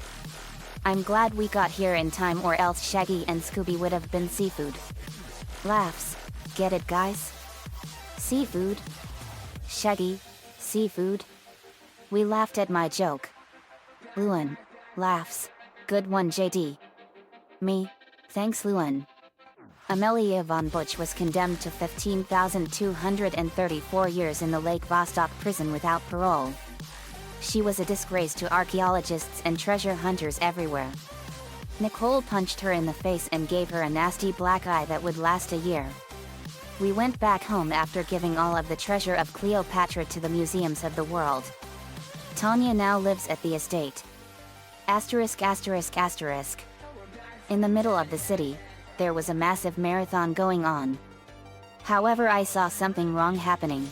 I'm glad we got here in time or else Shaggy and Scooby would have been seafood. Laughs, get it guys? Seafood? Shaggy, seafood? We laughed at my joke. Luan, laughs, good one JD. Me, thanks Luan. Amelia Von Butch was condemned to 15,234 years in the Lake Vostok prison without parole. She was a disgrace to archaeologists and treasure hunters everywhere. Nicole punched her in the face and gave her a nasty black eye that would last a year. We went back home after giving all of the treasure of Cleopatra to the museums of the world. Tanya now lives at the estate. Asterisk asterisk asterisk. In the middle of the city, there was a massive marathon going on. However, I saw something wrong happening.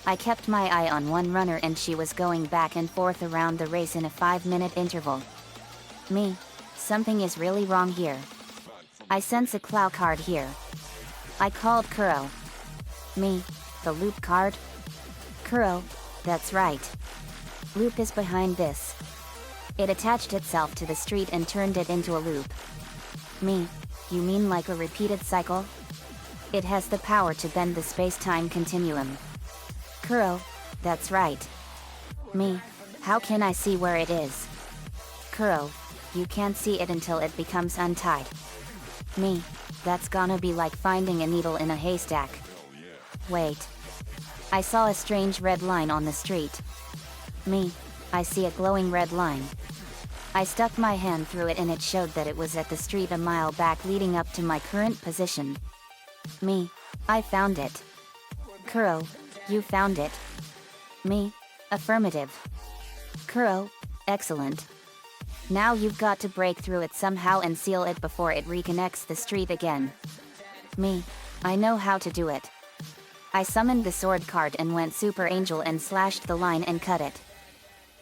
I kept my eye on one runner and she was going back and forth around the race in a 5-minute interval. Me, something is really wrong here. I sense a Clow card here. I called Kuro. Me, the loop card? Kuro, that's right. Loop is behind this. It attached itself to the street and turned it into a loop. Me, you mean like a repeated cycle? It has the power to bend the space-time continuum. Kuro, that's right. Me, how can I see where it is? Kuro, you can't see it until it becomes untied. Me, that's gonna be like finding a needle in a haystack. Wait. I saw a strange red line on the street. Me, I see a glowing red line. I stuck my hand through it and it showed that it was at the street a mile back leading up to my current position. Me, I found it. Kuro, you found it. Me, affirmative. Kuro, excellent. Now you've got to break through it somehow and seal it before it reconnects the street again. Me, I know how to do it. I summoned the sword card and went Super Angel and slashed the line and cut it.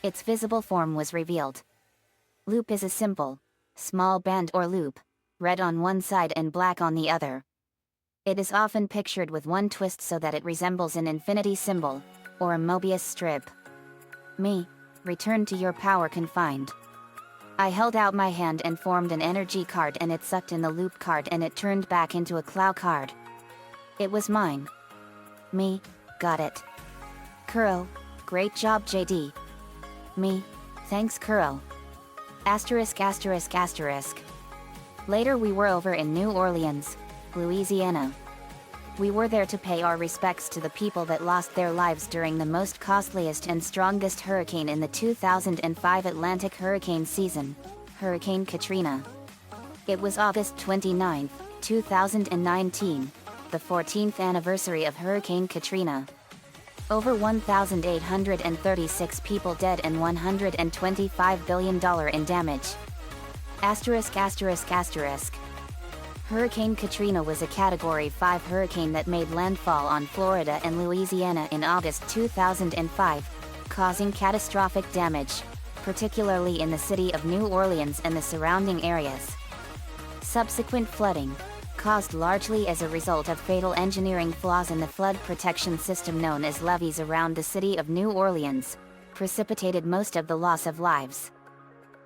Its visible form was revealed. Loop is a simple, small band or loop, red on one side and black on the other. It is often pictured with one twist so that it resembles an infinity symbol, or a Mobius strip. Me, return to your power confined. I held out my hand and formed an energy card and it sucked in the loop card and it turned back into a Clow card. It was mine. Me, got it. Kuro, great job JD. Me, thanks Kuro. Asterisk asterisk asterisk. Later we were over in New Orleans, Louisiana. We were there to pay our respects to the people that lost their lives during the most costliest and strongest hurricane in the 2005 Atlantic hurricane season, Hurricane Katrina. It was August 29, 2019, the 14th anniversary of Hurricane Katrina. Over 1,836 people dead and $125 billion in damage. Asterisk asterisk asterisk. Hurricane Katrina was a Category 5 hurricane that made landfall on Florida and Louisiana in August 2005, causing catastrophic damage, particularly in the city of New Orleans and the surrounding areas. Subsequent flooding, caused largely as a result of fatal engineering flaws in the flood protection system known as levees around the city of New Orleans, precipitated most of the loss of lives.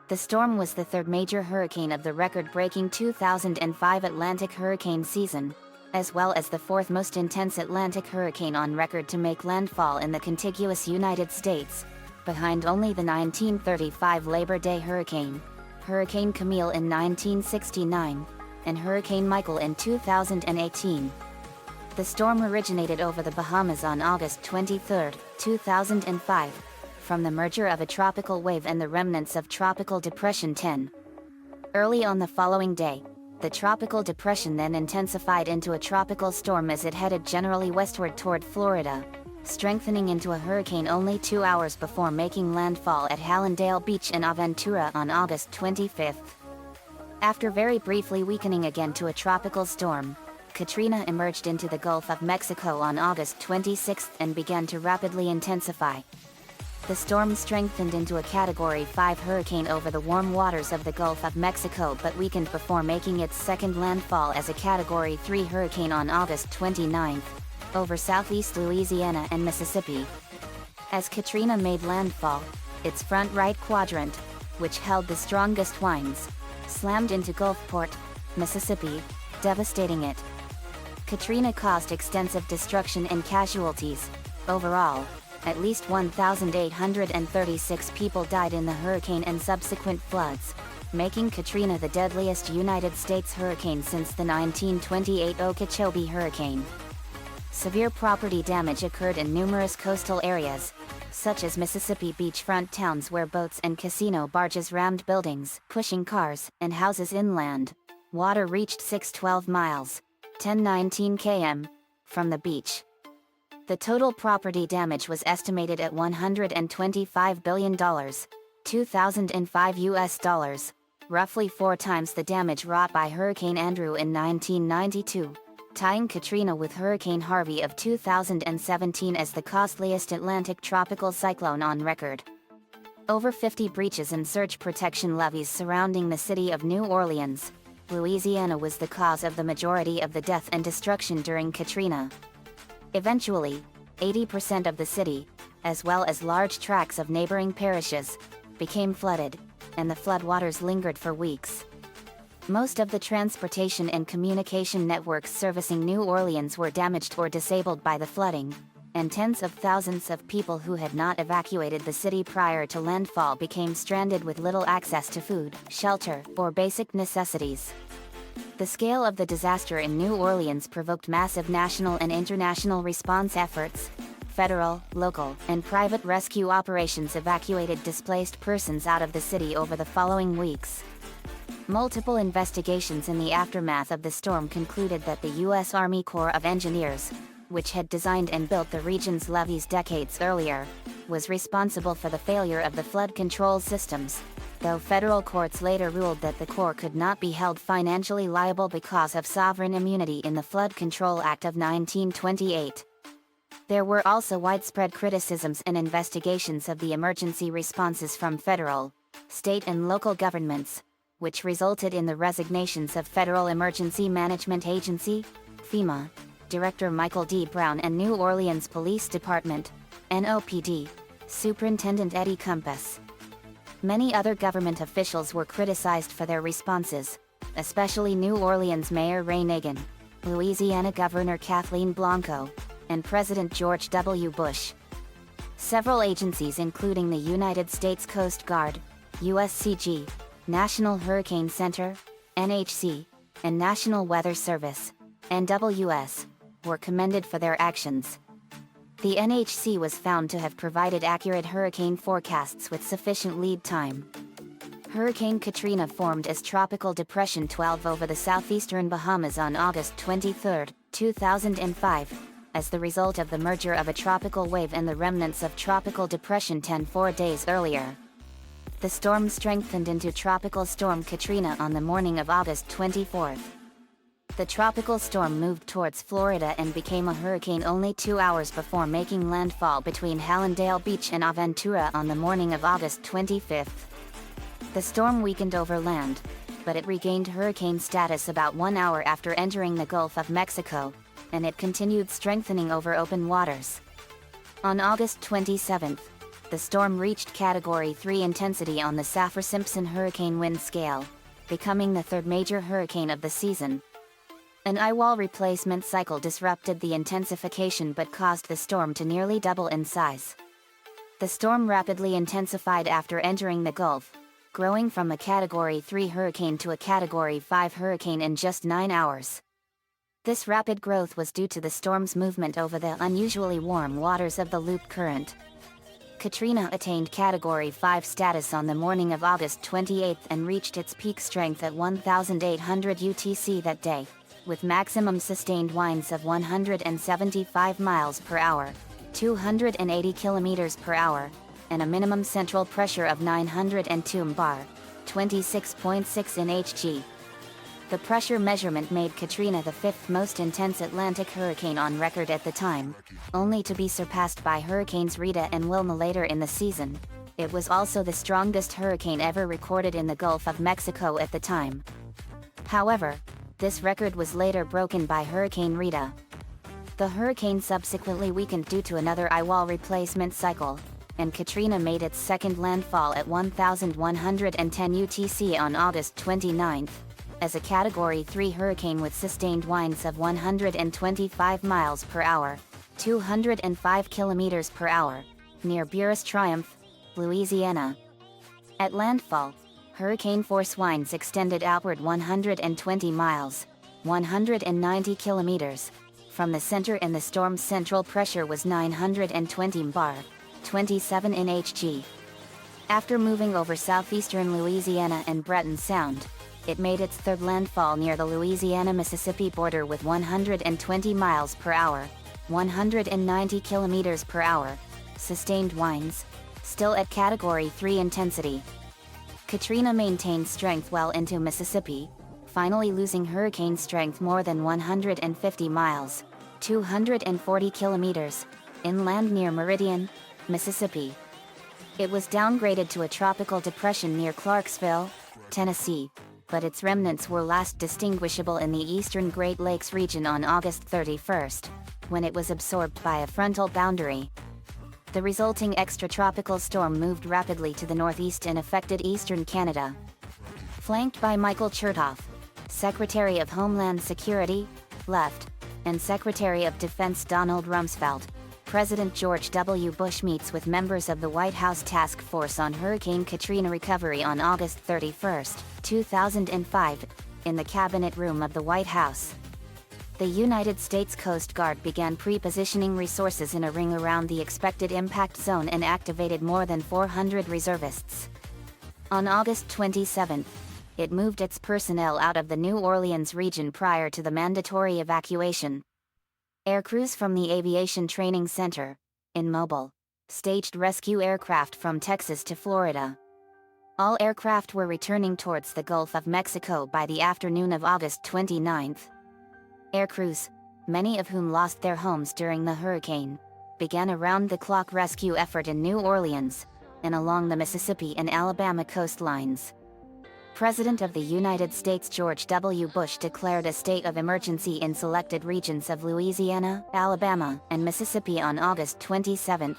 The storm was the third major hurricane of the record-breaking 2005 Atlantic hurricane season, as well as the fourth most intense Atlantic hurricane on record to make landfall in the contiguous United States, behind only the 1935 Labor Day hurricane, Hurricane Camille in 1969, and Hurricane Michael in 2018. The storm originated over the Bahamas on August 23, 2005, from the merger of a tropical wave and the remnants of Tropical Depression 10. Early on the following day, the tropical depression then intensified into a tropical storm as it headed generally westward toward Florida, strengthening into a hurricane only 2 hours before making landfall at Hallandale Beach in Aventura on August 25. After very briefly weakening again to a tropical storm, Katrina emerged into the Gulf of Mexico on August 26 and began to rapidly intensify. The storm strengthened into a Category 5 hurricane over the warm waters of the Gulf of Mexico but weakened before making its second landfall as a Category 3 hurricane on August 29, over southeast Louisiana and Mississippi. As Katrina made landfall, its front right quadrant, which held the strongest winds, slammed into Gulfport, Mississippi, devastating it. Katrina caused extensive destruction and casualties. Overall, at least 1,836 people died in the hurricane and subsequent floods, making Katrina the deadliest United States hurricane since the 1928 Okeechobee hurricane. Severe property damage occurred in numerous coastal areas, such as Mississippi beachfront towns where boats and casino barges rammed buildings, pushing cars and houses inland. Water reached 612 miles, 1019 km, from the beach. The total property damage was estimated at $125 billion, 2005 US dollars, roughly 4 times the damage wrought by Hurricane Andrew in 1992, tying Katrina with Hurricane Harvey of 2017 as the costliest Atlantic tropical cyclone on record. Over 50 breaches and surge protection levees surrounding the city of New Orleans, Louisiana was the cause of the majority of the death and destruction during Katrina. Eventually, 80% of the city, as well as large tracts of neighboring parishes, became flooded, and the floodwaters lingered for weeks. Most of the transportation and communication networks servicing New Orleans were damaged or disabled by the flooding, and tens of thousands of people who had not evacuated the city prior to landfall became stranded with little access to food, shelter, or basic necessities. The scale of the disaster in New Orleans provoked massive national and international response efforts. Federal, local, and private rescue operations evacuated displaced persons out of the city over the following weeks. Multiple investigations in the aftermath of the storm concluded that the U.S. Army Corps of Engineers, which had designed and built the region's levees decades earlier, was responsible for the failure of the flood control systems, though federal courts later ruled that the Corps could not be held financially liable because of sovereign immunity in the Flood Control Act of 1928. There were also widespread criticisms and investigations of the emergency responses from federal, state and local governments, which resulted in the resignations of Federal Emergency Management Agency, FEMA, Director Michael D. Brown and New Orleans Police Department, NOPD, Superintendent Eddie Compass. Many other government officials were criticized for their responses, especially New Orleans Mayor Ray Nagin, Louisiana Governor Kathleen Blanco, and President George W. Bush. Several agencies including the United States Coast Guard, USCG, National Hurricane Center, NHC, and National Weather Service, NWS, were commended for their actions. The NHC was found to have provided accurate hurricane forecasts with sufficient lead time. Hurricane Katrina formed as Tropical Depression 12 over the southeastern Bahamas on August 23, 2005, as the result of the merger of a tropical wave and the remnants of Tropical Depression 10 4 days earlier. The storm strengthened into Tropical Storm Katrina on the morning of August 24. The tropical storm moved towards Florida and became a hurricane only 2 hours before making landfall between Hallandale Beach and Aventura on the morning of August 25. The storm weakened over land, but it regained hurricane status about 1 hour after entering the Gulf of Mexico, and it continued strengthening over open waters. On August 27, the storm reached Category 3 intensity on the Saffir-Simpson hurricane wind scale, becoming the third major hurricane of the season. An eyewall replacement cycle disrupted the intensification but caused the storm to nearly double in size. The storm rapidly intensified after entering the Gulf, growing from a Category 3 hurricane to a Category 5 hurricane in just 9 hours. This rapid growth was due to the storm's movement over the unusually warm waters of the Loop Current. Katrina attained Category 5 status on the morning of August 28 and reached its peak strength at 1,800 UTC that day, with maximum sustained winds of 175 miles per hour, 280 kilometers per hour, and a minimum central pressure of 902 bar, 26.6 in Hg. The pressure measurement made Katrina the fifth most intense Atlantic hurricane on record at the time, only to be surpassed by Hurricanes Rita and Wilma later in the season. It was also the strongest hurricane ever recorded in the Gulf of Mexico at the time. However, this record was later broken by Hurricane Rita. The hurricane subsequently weakened due to another eyewall replacement cycle, and Katrina made its second landfall at 1,110 UTC on August 29, as a Category 3 hurricane with sustained winds of 125 miles per hour, 205 kilometers per hour, near Buras Triumph, Louisiana. At landfall, hurricane force winds extended outward 120 miles, 190 kilometers, from the center, and the storm's central pressure was 920 bar, 27 in Hg. After moving over southeastern Louisiana and Breton Sound, it made its third landfall near the Louisiana-Mississippi border with 120 miles per hour, 190 kilometers per hour, sustained winds, still at Category 3 intensity. Katrina maintained strength well into Mississippi, finally losing hurricane strength more than 150 miles, 240 kilometers, inland near Meridian, Mississippi. It was downgraded to a tropical depression near Clarksville, Tennessee, but its remnants were last distinguishable in the eastern Great Lakes region on August 31st, when it was absorbed by a frontal boundary. The resulting extratropical storm moved rapidly to the northeast and affected eastern Canada. Flanked by Michael Chertoff, Secretary of Homeland Security, left, and Secretary of Defense Donald Rumsfeld, President George W. Bush meets with members of the White House Task Force on Hurricane Katrina Recovery on August 31, 2005, in the Cabinet Room of the White House. The United States Coast Guard began pre-positioning resources in a ring around the expected impact zone and activated more than 400 reservists. On August 27, it moved its personnel out of the New Orleans region prior to the mandatory evacuation. Aircrews from the Aviation Training Center, in Mobile, staged rescue aircraft from Texas to Florida. All aircraft were returning towards the Gulf of Mexico by the afternoon of August 29. Aircrews, many of whom lost their homes during the hurricane, began a round-the-clock rescue effort in New Orleans, and along the Mississippi and Alabama coastlines. President of the United States George W. Bush declared a state of emergency in selected regions of Louisiana, Alabama, and Mississippi on August 27.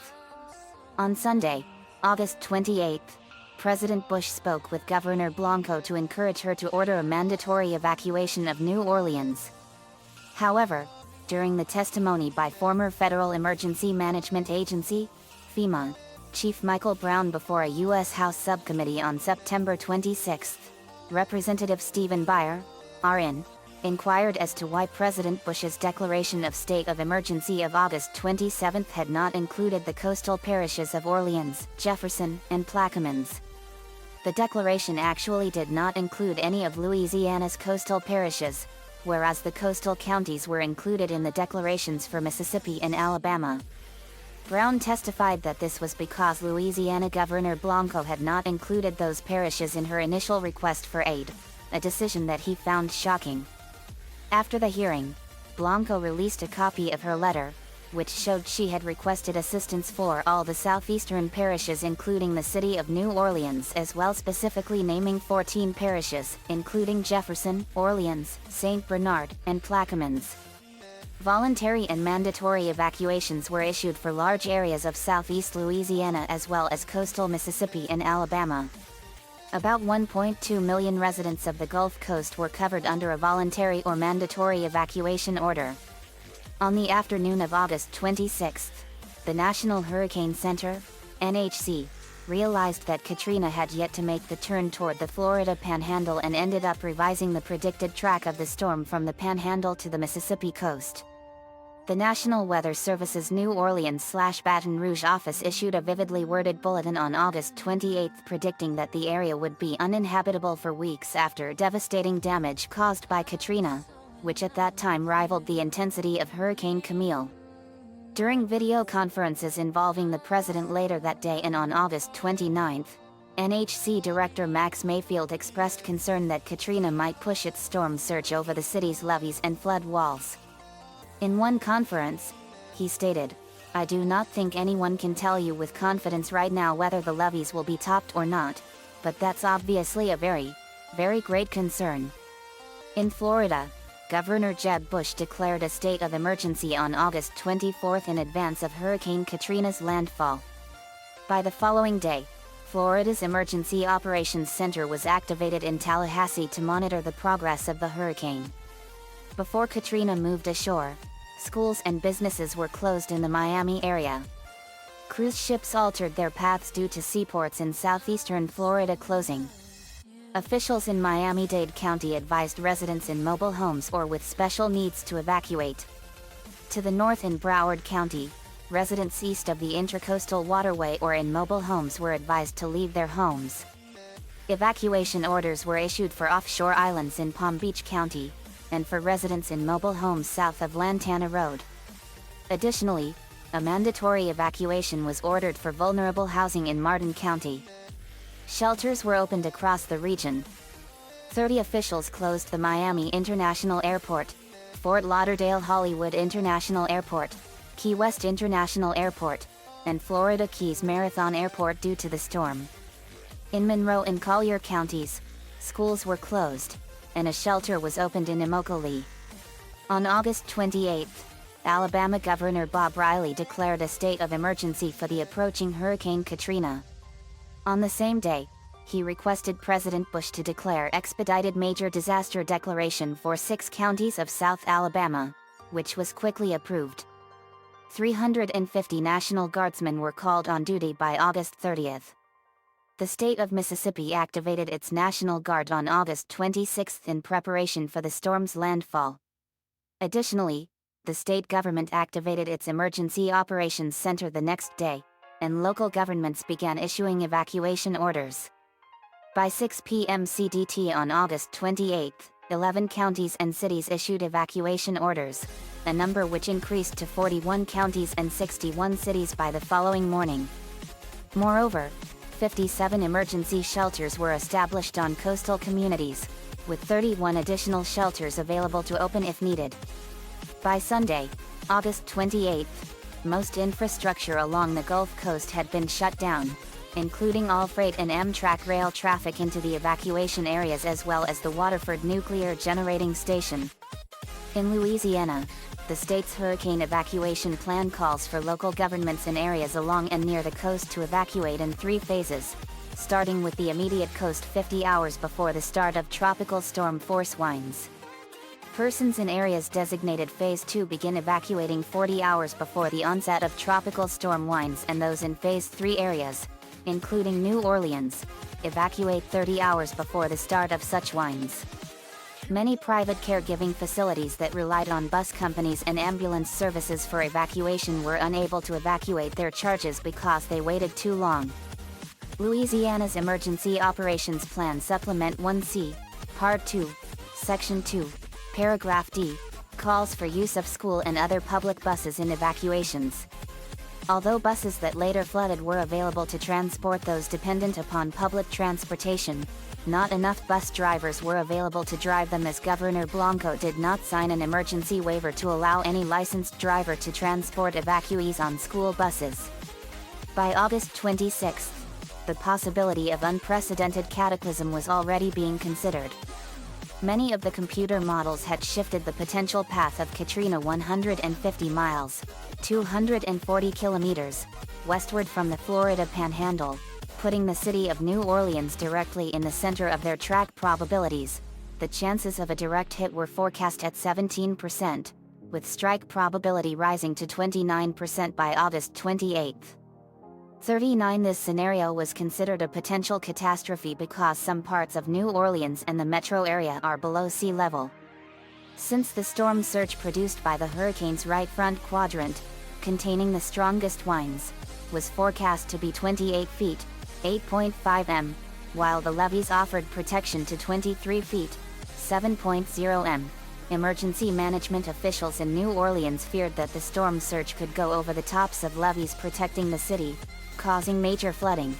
On Sunday, August 28, President Bush spoke with Governor Blanco to encourage her to order a mandatory evacuation of New Orleans. However, during the testimony by former Federal Emergency Management Agency, FEMA, Chief Michael Brown before a U.S. House subcommittee on September 26, Representative Stephen Beyer, RN, inquired as to why President Bush's declaration of state of emergency of August 27 had not included the coastal parishes of Orleans, Jefferson, and Plaquemines. The declaration actually did not include any of Louisiana's coastal parishes, whereas the coastal counties were included in the declarations for Mississippi and Alabama. Brown testified that this was because Louisiana Governor Blanco had not included those parishes in her initial request for aid, a decision that he found shocking. After the hearing, Blanco released a copy of her letter, which showed she had requested assistance for all the southeastern parishes including the city of New Orleans, as well, specifically naming 14 parishes, including Jefferson, Orleans, St. Bernard, and Plaquemines. Voluntary and mandatory evacuations were issued for large areas of southeast Louisiana as well as coastal Mississippi and Alabama. About 1.2 million residents of the Gulf Coast were covered under a voluntary or mandatory evacuation order. On the afternoon of August 26, the National Hurricane Center, NHC, realized that Katrina had yet to make the turn toward the Florida Panhandle and ended up revising the predicted track of the storm from the Panhandle to the Mississippi coast. The National Weather Service's New Orleans/Baton Rouge office issued a vividly worded bulletin on August 28 predicting that the area would be uninhabitable for weeks after devastating damage caused by Katrina, which at that time rivaled the intensity of Hurricane Camille. During video conferences involving the president later that day and on August 29, NHC Director Max Mayfield expressed concern that Katrina might push its storm surge over the city's levees and flood walls. In one conference, he stated, "I do not think anyone can tell you with confidence right now whether the levees will be topped or not, but that's obviously a very, very great concern." In Florida, Governor Jeb Bush declared a state of emergency on August 24 in advance of Hurricane Katrina's landfall. By the following day, Florida's Emergency Operations Center was activated in Tallahassee to monitor the progress of the hurricane. Before Katrina moved ashore, schools and businesses were closed in the Miami area. Cruise ships altered their paths due to seaports in southeastern Florida closing. Officials in Miami-Dade County advised residents in mobile homes or with special needs to evacuate. To the north in Broward County, residents east of the Intracoastal Waterway or in mobile homes were advised to leave their homes. Evacuation orders were issued for offshore islands in Palm Beach County, and for residents in mobile homes south of Lantana Road. Additionally, a mandatory evacuation was ordered for vulnerable housing in Martin County. Shelters were opened across the region. 30 officials closed the Miami International Airport, Fort Lauderdale Hollywood International Airport, Key West International Airport, and Florida Keys Marathon Airport due to the storm. In Monroe and Collier counties, schools were closed, and a shelter was opened in Immokalee. On August 28, Alabama Governor Bob Riley declared a state of emergency for the approaching Hurricane Katrina. On the same day, he requested President Bush to declare expedited major disaster declaration for 6 counties of South Alabama, which was quickly approved. 350 National Guardsmen were called on duty by August 30. The state of Mississippi activated its National Guard on August 26 in preparation for the storm's landfall. Additionally, the state government activated its Emergency Operations Center the next day, and local governments began issuing evacuation orders. By 6 p.m. CDT on August 28, 11 counties and cities issued evacuation orders, a number which increased to 41 counties and 61 cities by the following morning. Moreover, 57 emergency shelters were established on coastal communities, with 31 additional shelters available to open if needed. By Sunday, August 28, most infrastructure along the Gulf Coast had been shut down, including all freight and Amtrak rail traffic into the evacuation areas as well as the Waterford Nuclear Generating Station. In Louisiana, the state's hurricane evacuation plan calls for local governments in areas along and near the coast to evacuate in 3 phases, starting with the immediate coast 50 hours before the start of tropical storm force winds. Persons in areas designated Phase 2 begin evacuating 40 hours before the onset of tropical storm winds, and those in Phase 3 areas, including New Orleans, evacuate 30 hours before the start of such winds. Many private caregiving facilities that relied on bus companies and ambulance services for evacuation were unable to evacuate their charges because they waited too long. Louisiana's Emergency Operations Plan Supplement 1C, Part 2, Section 2, Paragraph D, calls for use of school and other public buses in evacuations. Although buses that later flooded were available to transport those dependent upon public transportation, not enough bus drivers were available to drive them, as Governor Blanco did not sign an emergency waiver to allow any licensed driver to transport evacuees on school buses. By August 26, the possibility of unprecedented cataclysm was already being considered. Many of the computer models had shifted the potential path of Katrina 150 miles, 240 kilometers, westward from the Florida Panhandle, putting the city of New Orleans directly in the center of their track probabilities. The chances of a direct hit were forecast at 17%, with strike probability rising to 29% by August 28. 39 This scenario was considered a potential catastrophe because some parts of New Orleans and the metro area are below sea level. Since the storm surge produced by the hurricane's right front quadrant, containing the strongest winds, was forecast to be 28 feet, 8.5 m, while the levees offered protection to 23 feet, 7.0 m. Emergency management officials in New Orleans feared that the storm surge could go over the tops of levees protecting the city, causing major flooding.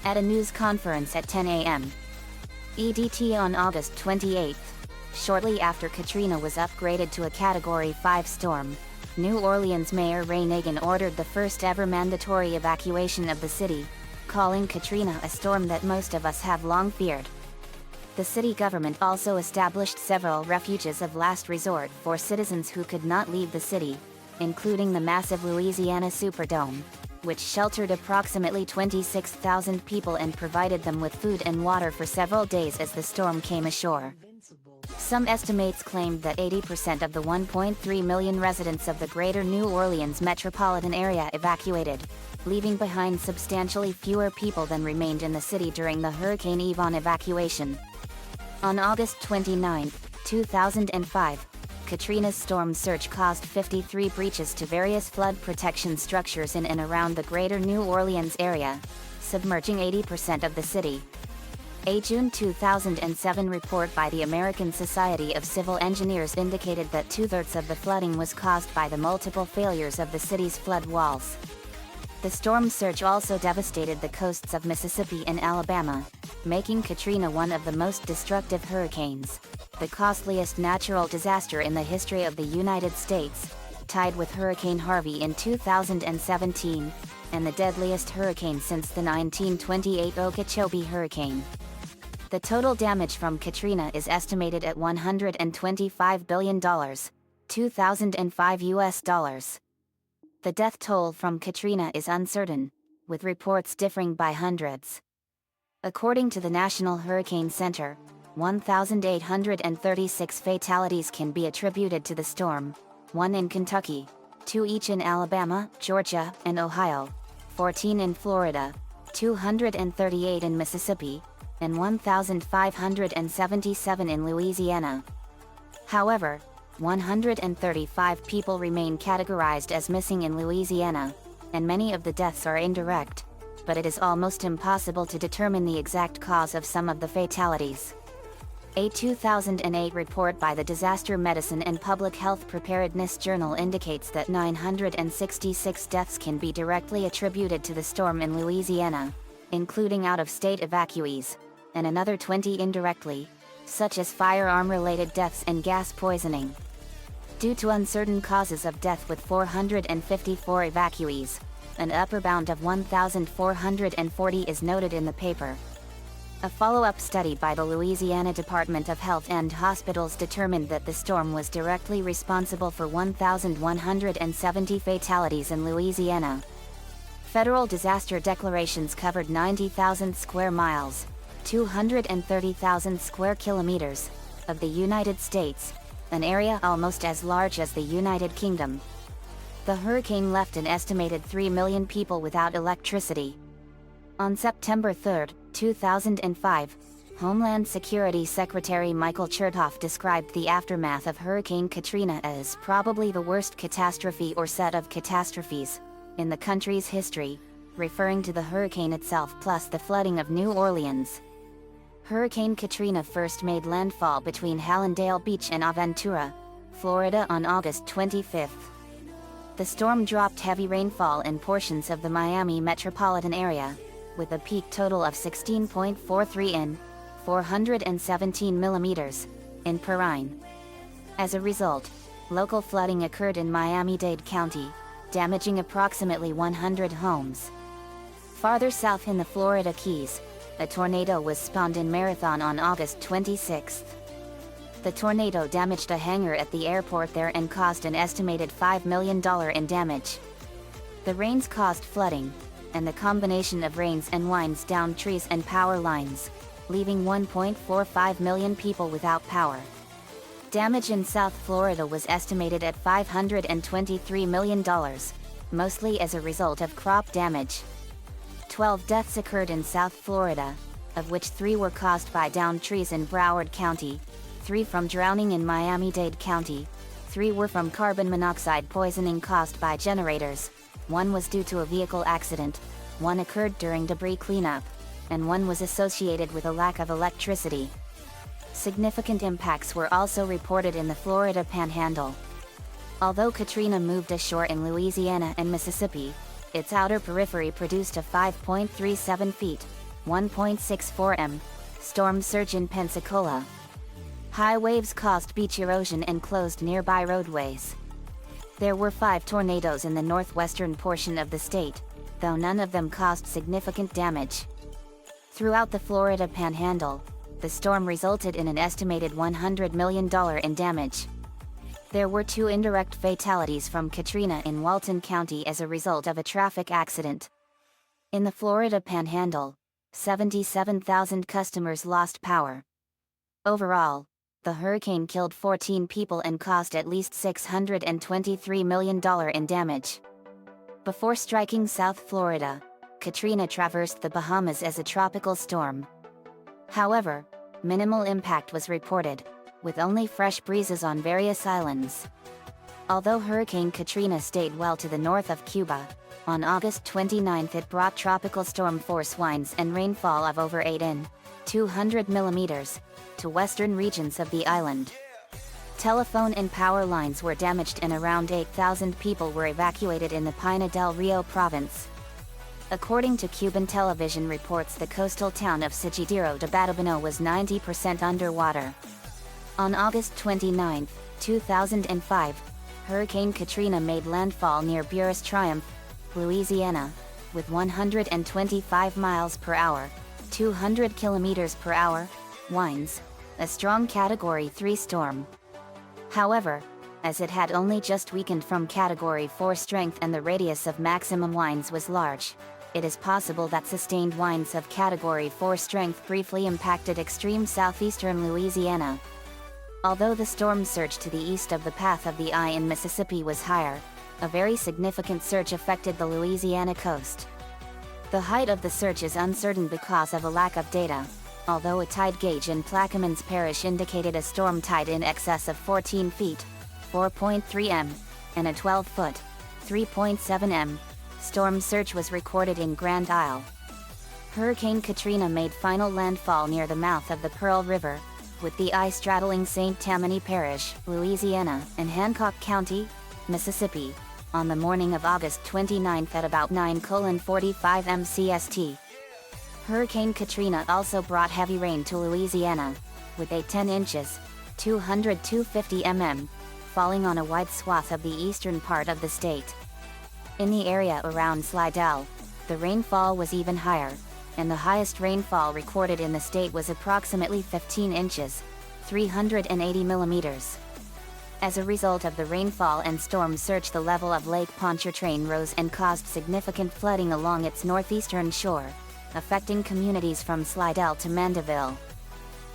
At a news conference at 10 a.m. EDT on August 28, shortly after Katrina was upgraded to a Category 5 storm, New Orleans Mayor Ray Nagin ordered the first ever mandatory evacuation of the city, calling Katrina a storm that most of us have long feared. The city government also established several refuges of last resort for citizens who could not leave the city, including the massive Louisiana Superdome, which sheltered approximately 26,000 people and provided them with food and water for several days as the storm came ashore. Some estimates claimed that 80% of the 1.3 million residents of the greater New Orleans metropolitan area evacuated, leaving behind substantially fewer people than remained in the city during the Hurricane Yvonne evacuation. On August 29, 2005, Katrina's storm surge caused 53 breaches to various flood protection structures in and around the greater New Orleans area, submerging 80% of the city. A June 2007 report by the American Society of Civil Engineers indicated that 2/3 of the flooding was caused by the multiple failures of the city's flood walls. The storm surge also devastated the coasts of Mississippi and Alabama, making Katrina one of the most destructive hurricanes, the costliest natural disaster in the history of the United States, tied with Hurricane Harvey in 2017, and the deadliest hurricane since the 1928 Okeechobee hurricane. The total damage from Katrina is estimated at $125 billion, 2005 US dollars. The death toll from Katrina is uncertain, with reports differing by hundreds. According to the National Hurricane Center, 1,836 fatalities can be attributed to the storm, 1 in Kentucky, 2 each in Alabama, Georgia, and Ohio, 14 in Florida, 238 in Mississippi, and 1,577 in Louisiana. However, 135 people remain categorized as missing in Louisiana, and many of the deaths are indirect, but it is almost impossible to determine the exact cause of some of the fatalities. A 2008 report by the Disaster Medicine and Public Health Preparedness Journal indicates that 966 deaths can be directly attributed to the storm in Louisiana, including out-of-state evacuees, and another 20 indirectly, such as firearm-related deaths and gas poisoning. Due to uncertain causes of death with 454 evacuees, an upper bound of 1,440 is noted in the paper. A follow-up study by the Louisiana Department of Health and Hospitals determined that the storm was directly responsible for 1,170 fatalities in Louisiana. Federal disaster declarations covered 90,000 square miles, 230,000 square kilometers, of the United States, an area almost as large as the United Kingdom. The hurricane left an estimated 3 million people without electricity. On September 3, 2005, Homeland Security Secretary Michael Chertoff described the aftermath of Hurricane Katrina as probably the worst catastrophe or set of catastrophes in the country's history, referring to the hurricane itself plus the flooding of New Orleans. Hurricane Katrina first made landfall between Hallandale Beach and Aventura, Florida on August 25. The storm dropped heavy rainfall in portions of the Miami metropolitan area, with a peak total of 16.43 in, 417 millimeters, in Perrine. As a result, local flooding occurred in Miami-Dade County, damaging approximately 100 homes. Farther south in the Florida Keys, a tornado was spawned in Marathon on August 26. The tornado damaged a hangar at the airport there and caused an estimated $5 million in damage. The rains caused flooding, and the combination of rains and winds downed trees and power lines, leaving 1.45 million people without power. Damage in South Florida was estimated at $523 million, mostly as a result of crop damage. 12 deaths occurred in South Florida, of which 3 were caused by downed trees in Broward County, 3 from drowning in Miami-Dade County, 3 were from carbon monoxide poisoning caused by generators, 1 was due to a vehicle accident, 1 occurred during debris cleanup, and 1 was associated with a lack of electricity. Significant impacts were also reported in the Florida Panhandle. Although Katrina moved ashore in Louisiana and Mississippi, its outer periphery produced a 5.37 feet, 1.64 m, storm surge in Pensacola. High waves caused beach erosion and closed nearby roadways. There were 5 tornadoes in the northwestern portion of the state, though none of them caused significant damage. Throughout the Florida Panhandle, the storm resulted in an estimated $100 million in damage. There were 2 indirect fatalities from Katrina in Walton County as a result of a traffic accident. In the Florida Panhandle, 77,000 customers lost power. Overall, the hurricane killed 14 people and caused at least $623 million in damage. Before striking South Florida, Katrina traversed the Bahamas as a tropical storm. However, minimal impact was reported, with only fresh breezes on various islands. Although Hurricane Katrina stayed well to the north of Cuba, on August 29 it brought tropical storm force winds and rainfall of over 8 in. 200 millimeters, to western regions of the island. Telephone and power lines were damaged and around 8,000 people were evacuated in the Pinar del Rio province. According to Cuban television reports, the coastal town of Sigidero de Batabano was 90% underwater. On August 29, 2005, Hurricane Katrina made landfall near Buras Triumph, Louisiana, with 125 miles per hour, 200 kilometers per hour, winds, a strong Category 3 storm. However, as it had only just weakened from Category 4 strength and the radius of maximum winds was large, it is possible that sustained winds of Category 4 strength briefly impacted extreme southeastern Louisiana. Although the storm surge to the east of the path of the eye in Mississippi was higher, a very significant surge affected the Louisiana coast. The height of the surge is uncertain because of a lack of data, although a tide gauge in Plaquemines Parish indicated a storm tide in excess of 14 feet, 4.3 m, and a 12-foot, 3.7 m, storm surge was recorded in Grand Isle. Hurricane Katrina made final landfall near the mouth of the Pearl River, with the eye straddling St. Tammany Parish, Louisiana, and Hancock County, Mississippi, on the morning of August 29 at about 9:45 m CST. Hurricane Katrina also brought heavy rain to Louisiana, with 10 inches, 250 mm, falling on a wide swath of the eastern part of the state. In the area around Slidell, the rainfall was even higher, and the highest rainfall recorded in the state was approximately 15 inches, 380 millimeters. As a result of the rainfall and storm surge, the level of Lake Pontchartrain rose and caused significant flooding along its northeastern shore, affecting communities from Slidell to Mandeville.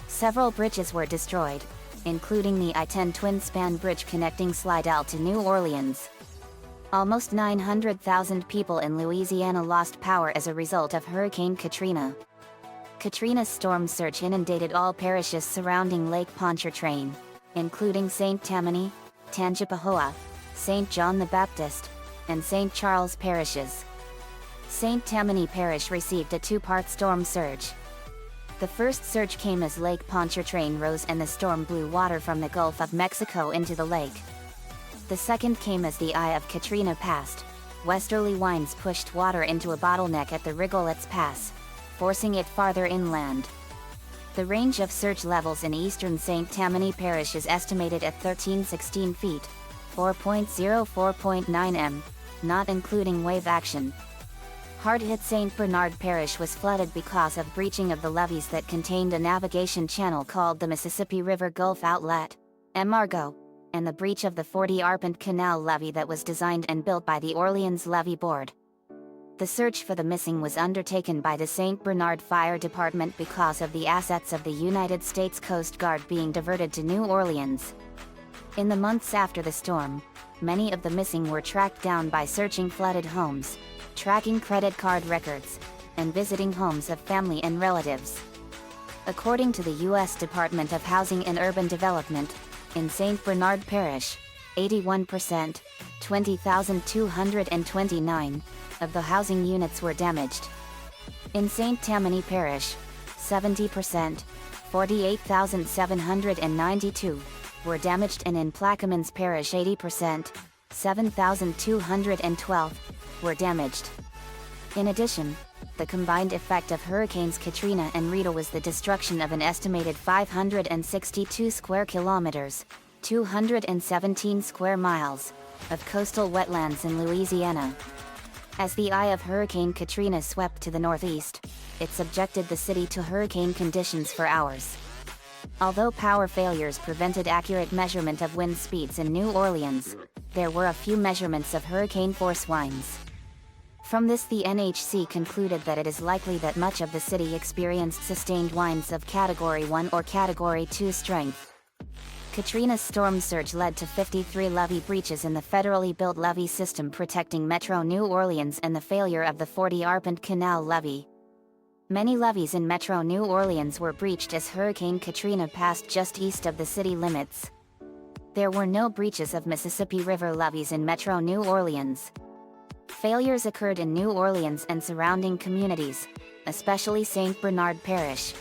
Several bridges were destroyed, including the I-10 twin-span bridge connecting Slidell to New Orleans. Almost 900,000 people in Louisiana lost power as a result of Hurricane Katrina. Katrina's storm surge inundated all parishes surrounding Lake Pontchartrain, including St. Tammany, Tangipahoa, St. John the Baptist, and St. Charles parishes. St. Tammany Parish received a 2-part storm surge. The first surge came as Lake Pontchartrain rose and the storm blew water from the Gulf of Mexico into the lake. The second came as the eye of Katrina passed. Westerly winds pushed water into a bottleneck at the Rigolette's Pass, forcing it farther inland. The range of surge levels in eastern St. Tammany Parish is estimated at 1316 feet, 4.04.9 m, not including wave action. Hard-hit St. Bernard Parish was flooded because of breaching of the levees that contained a navigation channel called the Mississippi River Gulf Outlet, MRGO, and the breach of the 40-arpent canal levee that was designed and built by the Orleans Levee Board. The search for the missing was undertaken by the St. Bernard Fire Department because of the assets of the United States Coast Guard being diverted to New Orleans. In the months after the storm, many of the missing were tracked down by searching flooded homes, tracking credit card records, and visiting homes of family and relatives. According to the U.S. Department of Housing and Urban Development, in St. Bernard Parish, 81%, 20,229, of the housing units were damaged. In St. Tammany Parish, 70%, 48,792, were damaged, and in Plaquemines Parish 80%, 7,212, were damaged. In addition, the combined effect of Hurricanes Katrina and Rita was the destruction of an estimated 562 square kilometers, 217 square miles, of coastal wetlands in Louisiana. As the eye of Hurricane Katrina swept to the northeast, it subjected the city to hurricane conditions for hours. Although power failures prevented accurate measurement of wind speeds in New Orleans, there were a few measurements of hurricane force winds. From this, the NHC concluded that it is likely that much of the city experienced sustained winds of Category 1 or Category 2 strength. Katrina's storm surge led to 53 levee breaches in the federally built levee system protecting Metro New Orleans and the failure of the 40-arpent canal levee. Many levees in Metro New Orleans were breached as Hurricane Katrina passed just east of the city limits. There were no breaches of Mississippi River levees in Metro New Orleans. Failures occurred in New Orleans and surrounding communities, especially St. Bernard Parish.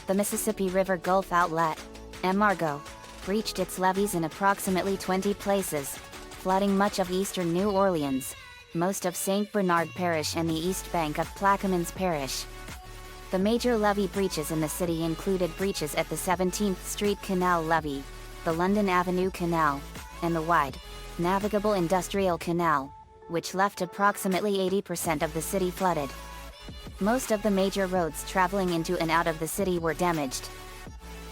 The Mississippi River Gulf Outlet, MRGO, breached its levees in approximately 20 places, flooding much of eastern New Orleans, most of St. Bernard Parish and the east bank of Plaquemines Parish. The major levee breaches in the city included breaches at the 17th Street Canal levee, the London Avenue Canal, and the wide, navigable Industrial Canal, which left approximately 80% of the city flooded. Most of the major roads traveling into and out of the city were damaged.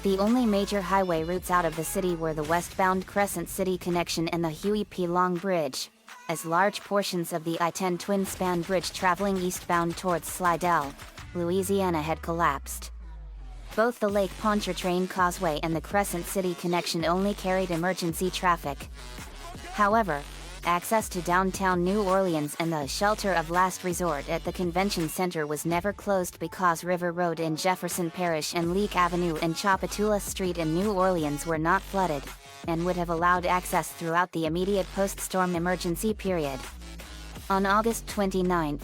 The only major highway routes out of the city were the westbound Crescent City Connection and the Huey P. Long Bridge, as large portions of the I-10 twin-span bridge traveling eastbound towards Slidell, Louisiana had collapsed. Both the Lake Pontchartrain Causeway and the Crescent City Connection only carried emergency traffic. However, access to downtown New Orleans and the shelter of last resort at the convention center was never closed because River Road in Jefferson Parish and Leek Avenue and Chapatula Street in New Orleans were not flooded, and would have allowed access throughout the immediate post-storm emergency period. On August 29,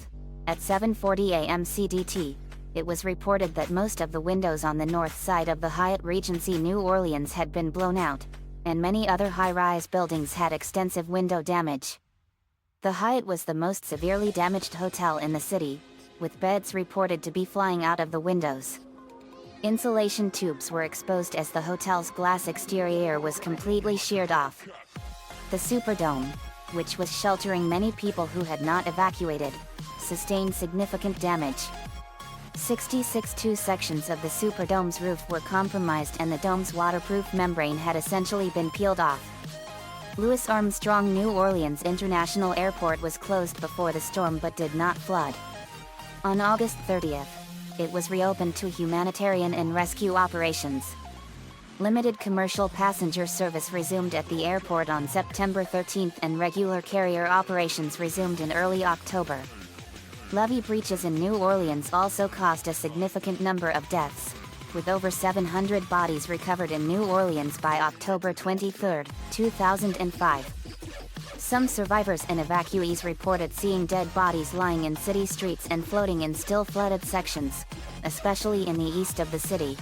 at 7:40 a.m. CDT, it was reported that most of the windows on the north side of the Hyatt Regency New Orleans had been blown out, and many other high-rise buildings had extensive window damage. The Hyatt was the most severely damaged hotel in the city, with beds reported to be flying out of the windows. Insulation tubes were exposed as the hotel's glass exterior was completely sheared off. The Superdome, which was sheltering many people who had not evacuated, sustained significant damage. 66 sections of the Superdome's roof were compromised and the dome's waterproof membrane had essentially been peeled off. Louis Armstrong New Orleans International Airport was closed before the storm but did not flood. On August 30th, it was reopened to humanitarian and rescue operations. Limited commercial passenger service resumed at the airport on September 13th and regular carrier operations resumed in early October. Levee breaches in New Orleans also caused a significant number of deaths, with over 700 bodies recovered in New Orleans by October 23, 2005. Some survivors and evacuees reported seeing dead bodies lying in city streets and floating in still flooded sections, especially in the east of the city.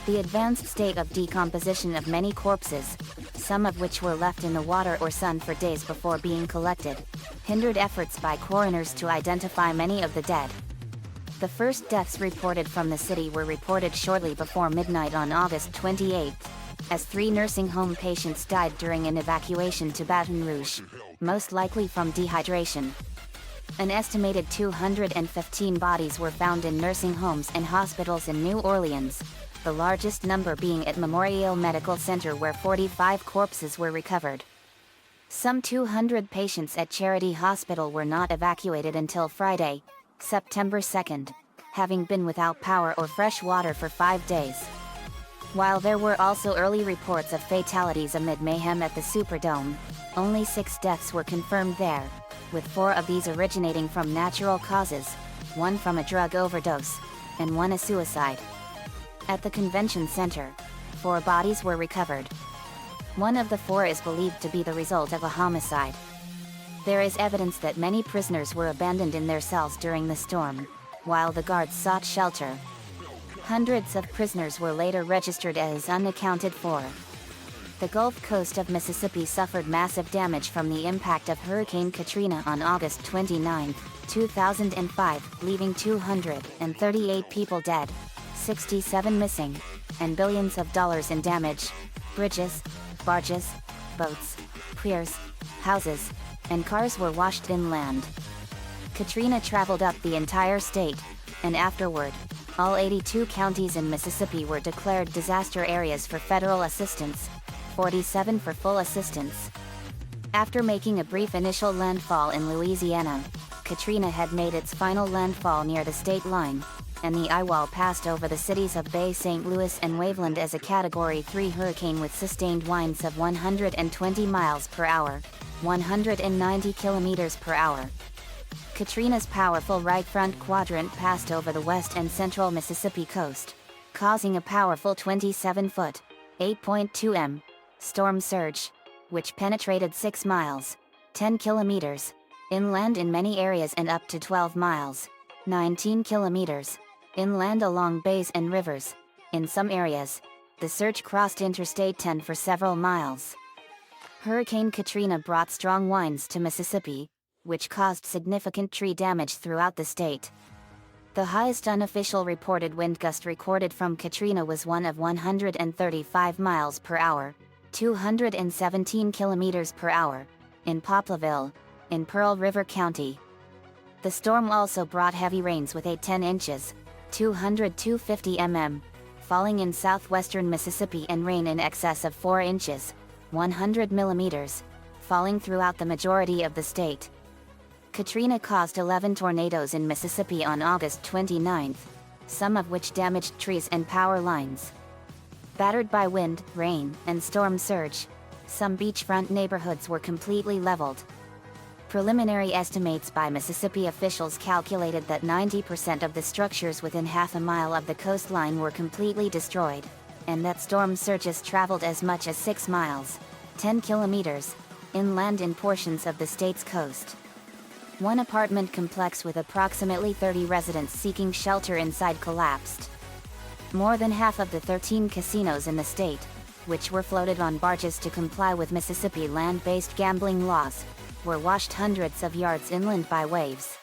The advanced state of decomposition of many corpses, some of which were left in the water or sun for days before being collected, hindered efforts by coroners to identify many of the dead. The first deaths reported from the city were reported shortly before midnight on August 28, as 3 nursing home patients died during an evacuation to Baton Rouge, most likely from dehydration. An estimated 215 bodies were found in nursing homes and hospitals in New Orleans, the largest number being at Memorial Medical Center where 45 corpses were recovered. Some 200 patients at Charity Hospital were not evacuated until Friday, September 2nd, having been without power or fresh water for 5 days. While there were also early reports of fatalities amid mayhem at the Superdome, only 6 deaths were confirmed there, with 4 of these originating from natural causes, 1 from a drug overdose, and 1 a suicide. At the convention center, 4 bodies were recovered. 1 of the 4 is believed to be the result of a homicide. There is evidence that many prisoners were abandoned in their cells during the storm, while the guards sought shelter. Hundreds of prisoners were later registered as unaccounted for. The Gulf Coast of Mississippi suffered massive damage from the impact of Hurricane Katrina on August 29, 2005, leaving 238 people dead, 67 missing, and billions of dollars in damage. Bridges, barges, boats, piers, houses, and cars were washed inland. Katrina traveled up the entire state, and afterward, all 82 counties in Mississippi were declared disaster areas for federal assistance, 47 for full assistance. After making a brief initial landfall in Louisiana, Katrina had made its final landfall near the state line, and the eyewall passed over the cities of Bay St. Louis and Waveland as a Category 3 hurricane with sustained winds of 120 miles per hour, 190 kilometers per hour. Katrina's powerful right front quadrant passed over the west and central Mississippi coast, causing a powerful 27-foot, 8.2 m, storm surge, which penetrated 6 miles, 10 kilometers, inland in many areas and up to 12 miles, 19 kilometers, inland along bays and rivers. In some areas, the surge crossed Interstate 10 for several miles. Hurricane Katrina brought strong winds to Mississippi, which caused significant tree damage throughout the state. The highest unofficial reported wind gust recorded from Katrina was one of 135 miles per hour, 217 kilometers per hour, in Poplarville, in Pearl River County. The storm also brought heavy rains with 10 inches, 250 mm, falling in southwestern Mississippi and rain in excess of 4 inches, 100 millimeters, falling throughout the majority of the state. Katrina caused 11 tornadoes in Mississippi on August 29, some of which damaged trees and power lines. Battered by wind, rain, and storm surge, some beachfront neighborhoods were completely leveled. Preliminary estimates by Mississippi officials calculated that 90% of the structures within half a mile of the coastline were completely destroyed, and that storm surges traveled as much as 6 miles, 10 kilometers, inland in portions of the state's coast. One apartment complex with approximately 30 residents seeking shelter inside collapsed. More than half of the 13 casinos in the state, which were floated on barges to comply with Mississippi land-based gambling laws, were washed hundreds of yards inland by waves.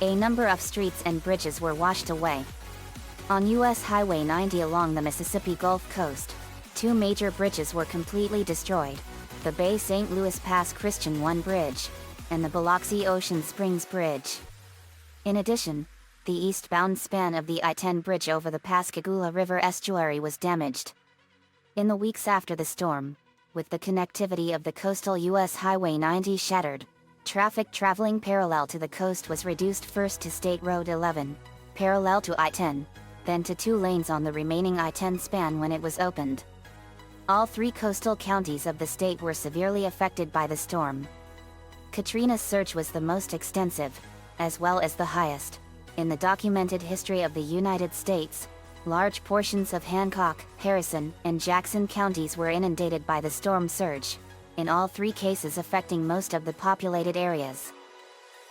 A number of streets and bridges were washed away. On U.S. Highway 90 along the Mississippi Gulf Coast, 2 major bridges were completely destroyed, the Bay St. Louis Pass Christian 1 Bridge, and the Biloxi Ocean Springs Bridge. In addition, the eastbound span of the I-10 bridge over the Pascagoula River estuary was damaged. In the weeks after the storm, with the connectivity of the coastal U.S. Highway 90 shattered, traffic traveling parallel to the coast was reduced first to State Road 11, parallel to I-10, then to 2 lanes on the remaining I-10 span when it was opened. All 3 coastal counties of the state were severely affected by the storm. Katrina's surge was the most extensive, as well as the highest, in the documented history of the United States. Large portions of Hancock, Harrison, and Jackson counties were inundated by the storm surge, in all 3 cases affecting most of the populated areas.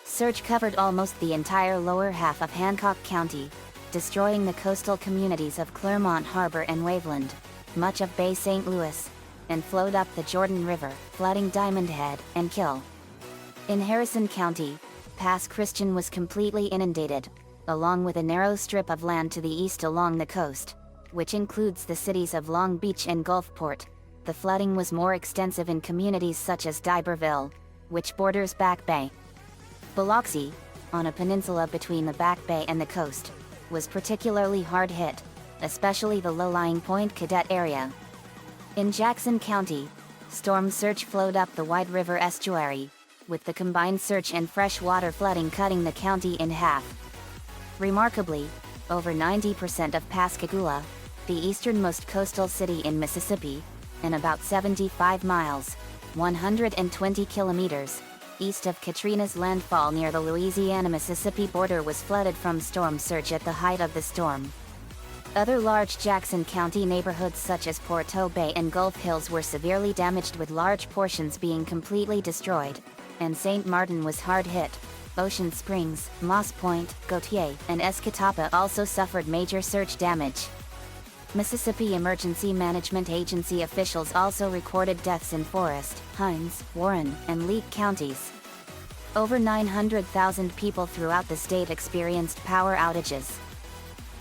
Surge covered almost the entire lower half of Hancock County, destroying the coastal communities of Clermont Harbor and Waveland, much of Bay St. Louis, and flowed up the Jordan River, flooding Diamond Head and Kill. In Harrison County, Pass Christian was completely inundated, along with a narrow strip of land to the east along the coast, which includes the cities of Long Beach and Gulfport. The flooding was more extensive in communities such as D'Iberville, which borders Back Bay. Biloxi, on a peninsula between the Back Bay and the coast, was particularly hard hit, especially the low-lying Point Cadet area. In Jackson County, storm surge flowed up the White River estuary, with the combined surge and freshwater flooding cutting the county in half. Remarkably, over 90% of Pascagoula, the easternmost coastal city in Mississippi, and about 75 miles, 120 kilometers, east of Katrina's landfall near the Louisiana-Mississippi border was flooded from storm surge at the height of the storm. Other large Jackson County neighborhoods such as Porto Bay and Gulf Hills were severely damaged, with large portions being completely destroyed, and St. Martin was hard hit. Ocean Springs, Moss Point, Gautier, and Escatawpa also suffered major surge damage. Mississippi Emergency Management Agency officials also recorded deaths in Forest, Hinds, Warren, and Leake counties. Over 900,000 people throughout the state experienced power outages.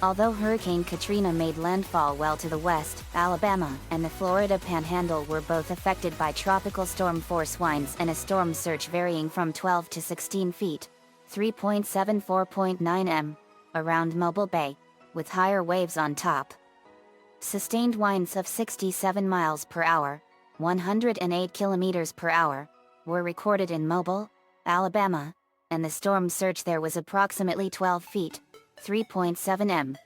Although Hurricane Katrina made landfall well to the west, Alabama and the Florida Panhandle were both affected by tropical storm force winds and a storm surge varying from 12 to 16 feet, 3.74.9 m, around Mobile Bay, with higher waves on top. Sustained winds of 67 miles per hour, 108 kilometers per hour, were recorded in Mobile, Alabama, and the storm surge there was approximately 12 feet, 3.7 m.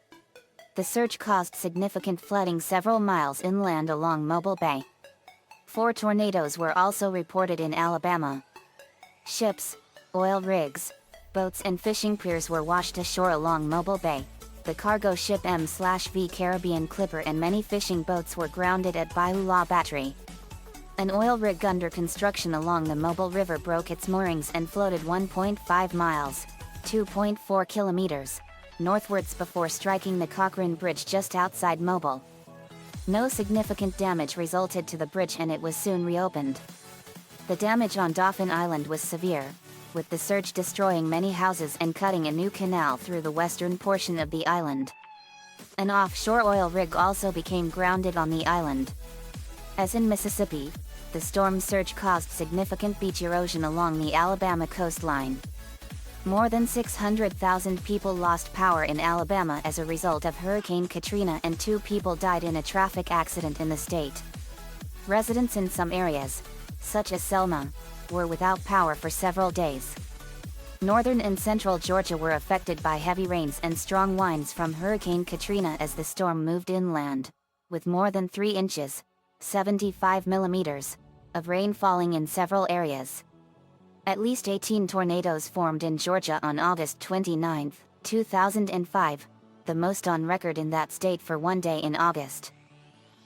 The surge caused significant flooding several miles inland along Mobile Bay. 4 tornadoes were also reported in Alabama. Ships, oil rigs, boats and fishing piers were washed ashore along Mobile Bay. The cargo ship M/V Caribbean Clipper and many fishing boats were grounded at Baiula Battery. An oil rig under construction along the Mobile River broke its moorings and floated 1.5 miles, 2.4 kilometers, northwards before striking the Cochrane Bridge just outside Mobile. No significant damage resulted to the bridge and it was soon reopened. The damage on Dauphin Island was severe, with the surge destroying many houses and cutting a new canal through the western portion of the island. An offshore oil rig also became grounded on the island. As in Mississippi, the storm surge caused significant beach erosion along the Alabama coastline. More than 600,000 people lost power in Alabama as a result of Hurricane Katrina, and 2 people died in a traffic accident in the state. Residents in some areas, such as Selma, were without power for several days. Northern and central Georgia were affected by heavy rains and strong winds from Hurricane Katrina as the storm moved inland, with more than 3 inches, 75 millimeters, of rain falling in several areas. At least 18 tornadoes formed in Georgia on August 29, 2005, the most on record in that state for one day in August.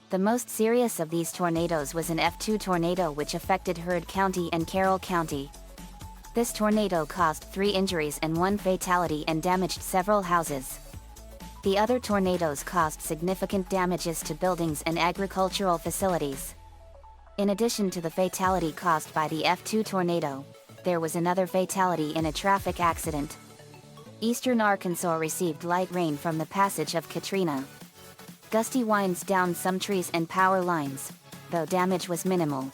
The most serious of these tornadoes was an F2 tornado which affected Heard County and Carroll County. This tornado caused 3 injuries and 1 fatality and damaged several houses. The other tornadoes caused significant damages to buildings and agricultural facilities. In addition to the fatality caused by the F2 tornado, there was another fatality in a traffic accident. Eastern Arkansas received light rain from the passage of Katrina. Gusty winds downed some trees and power lines, though damage was minimal.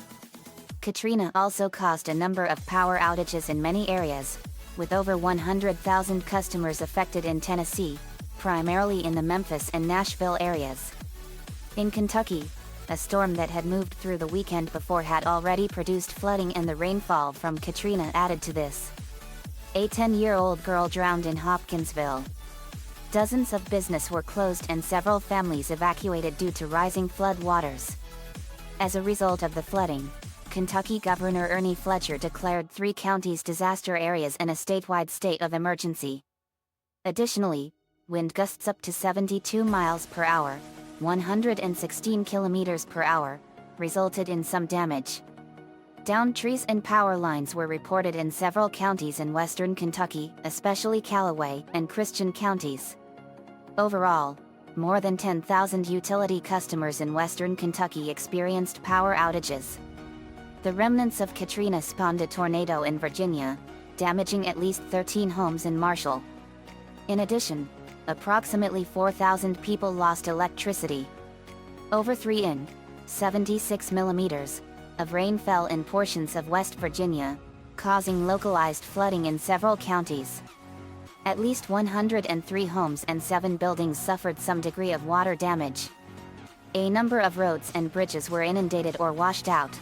Katrina also caused a number of power outages in many areas, with over 100,000 customers affected in Tennessee, primarily in the Memphis and Nashville areas. In Kentucky, a storm that had moved through the weekend before had already produced flooding, and the rainfall from Katrina added to this. A 10-year-old girl drowned in Hopkinsville. Dozens of businesses were closed and several families evacuated due to rising flood waters. As a result of the flooding, Kentucky Governor Ernie Fletcher declared 3 counties disaster areas and a statewide state of emergency. Additionally, wind gusts up to 72 miles per hour, 116 kilometers per hour, resulted in some damage. Downed trees and power lines were reported in several counties in western Kentucky, especially Callaway and Christian counties. Overall, more than 10,000 utility customers in western Kentucky experienced power outages. The remnants of Katrina spawned a tornado in Virginia, damaging at least 13 homes in Marshall. In addition, approximately 4,000 people lost electricity. Over 76 millimeters, of rain fell in portions of West Virginia, causing localized flooding in several counties. At least 103 homes and 7 buildings suffered some degree of water damage. A number of roads and bridges were inundated or washed out.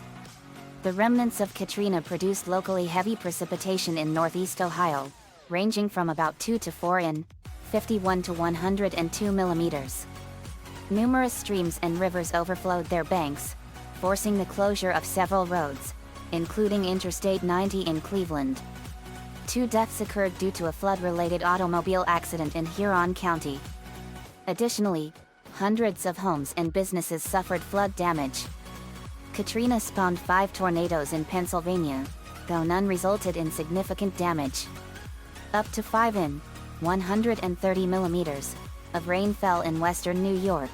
The remnants of Katrina produced locally heavy precipitation in northeast Ohio, ranging from about 2 to 4 in, 51 to 102 millimeters. Numerous streams and rivers overflowed their banks, forcing the closure of several roads, including Interstate 90 in Cleveland. 2 deaths occurred due to a flood-related automobile accident in Huron County. Additionally, hundreds of homes and businesses suffered flood damage. Katrina spawned 5 tornadoes in Pennsylvania, though none resulted in significant damage. Up to 5 in, 130 millimeters, of rain fell in western New York.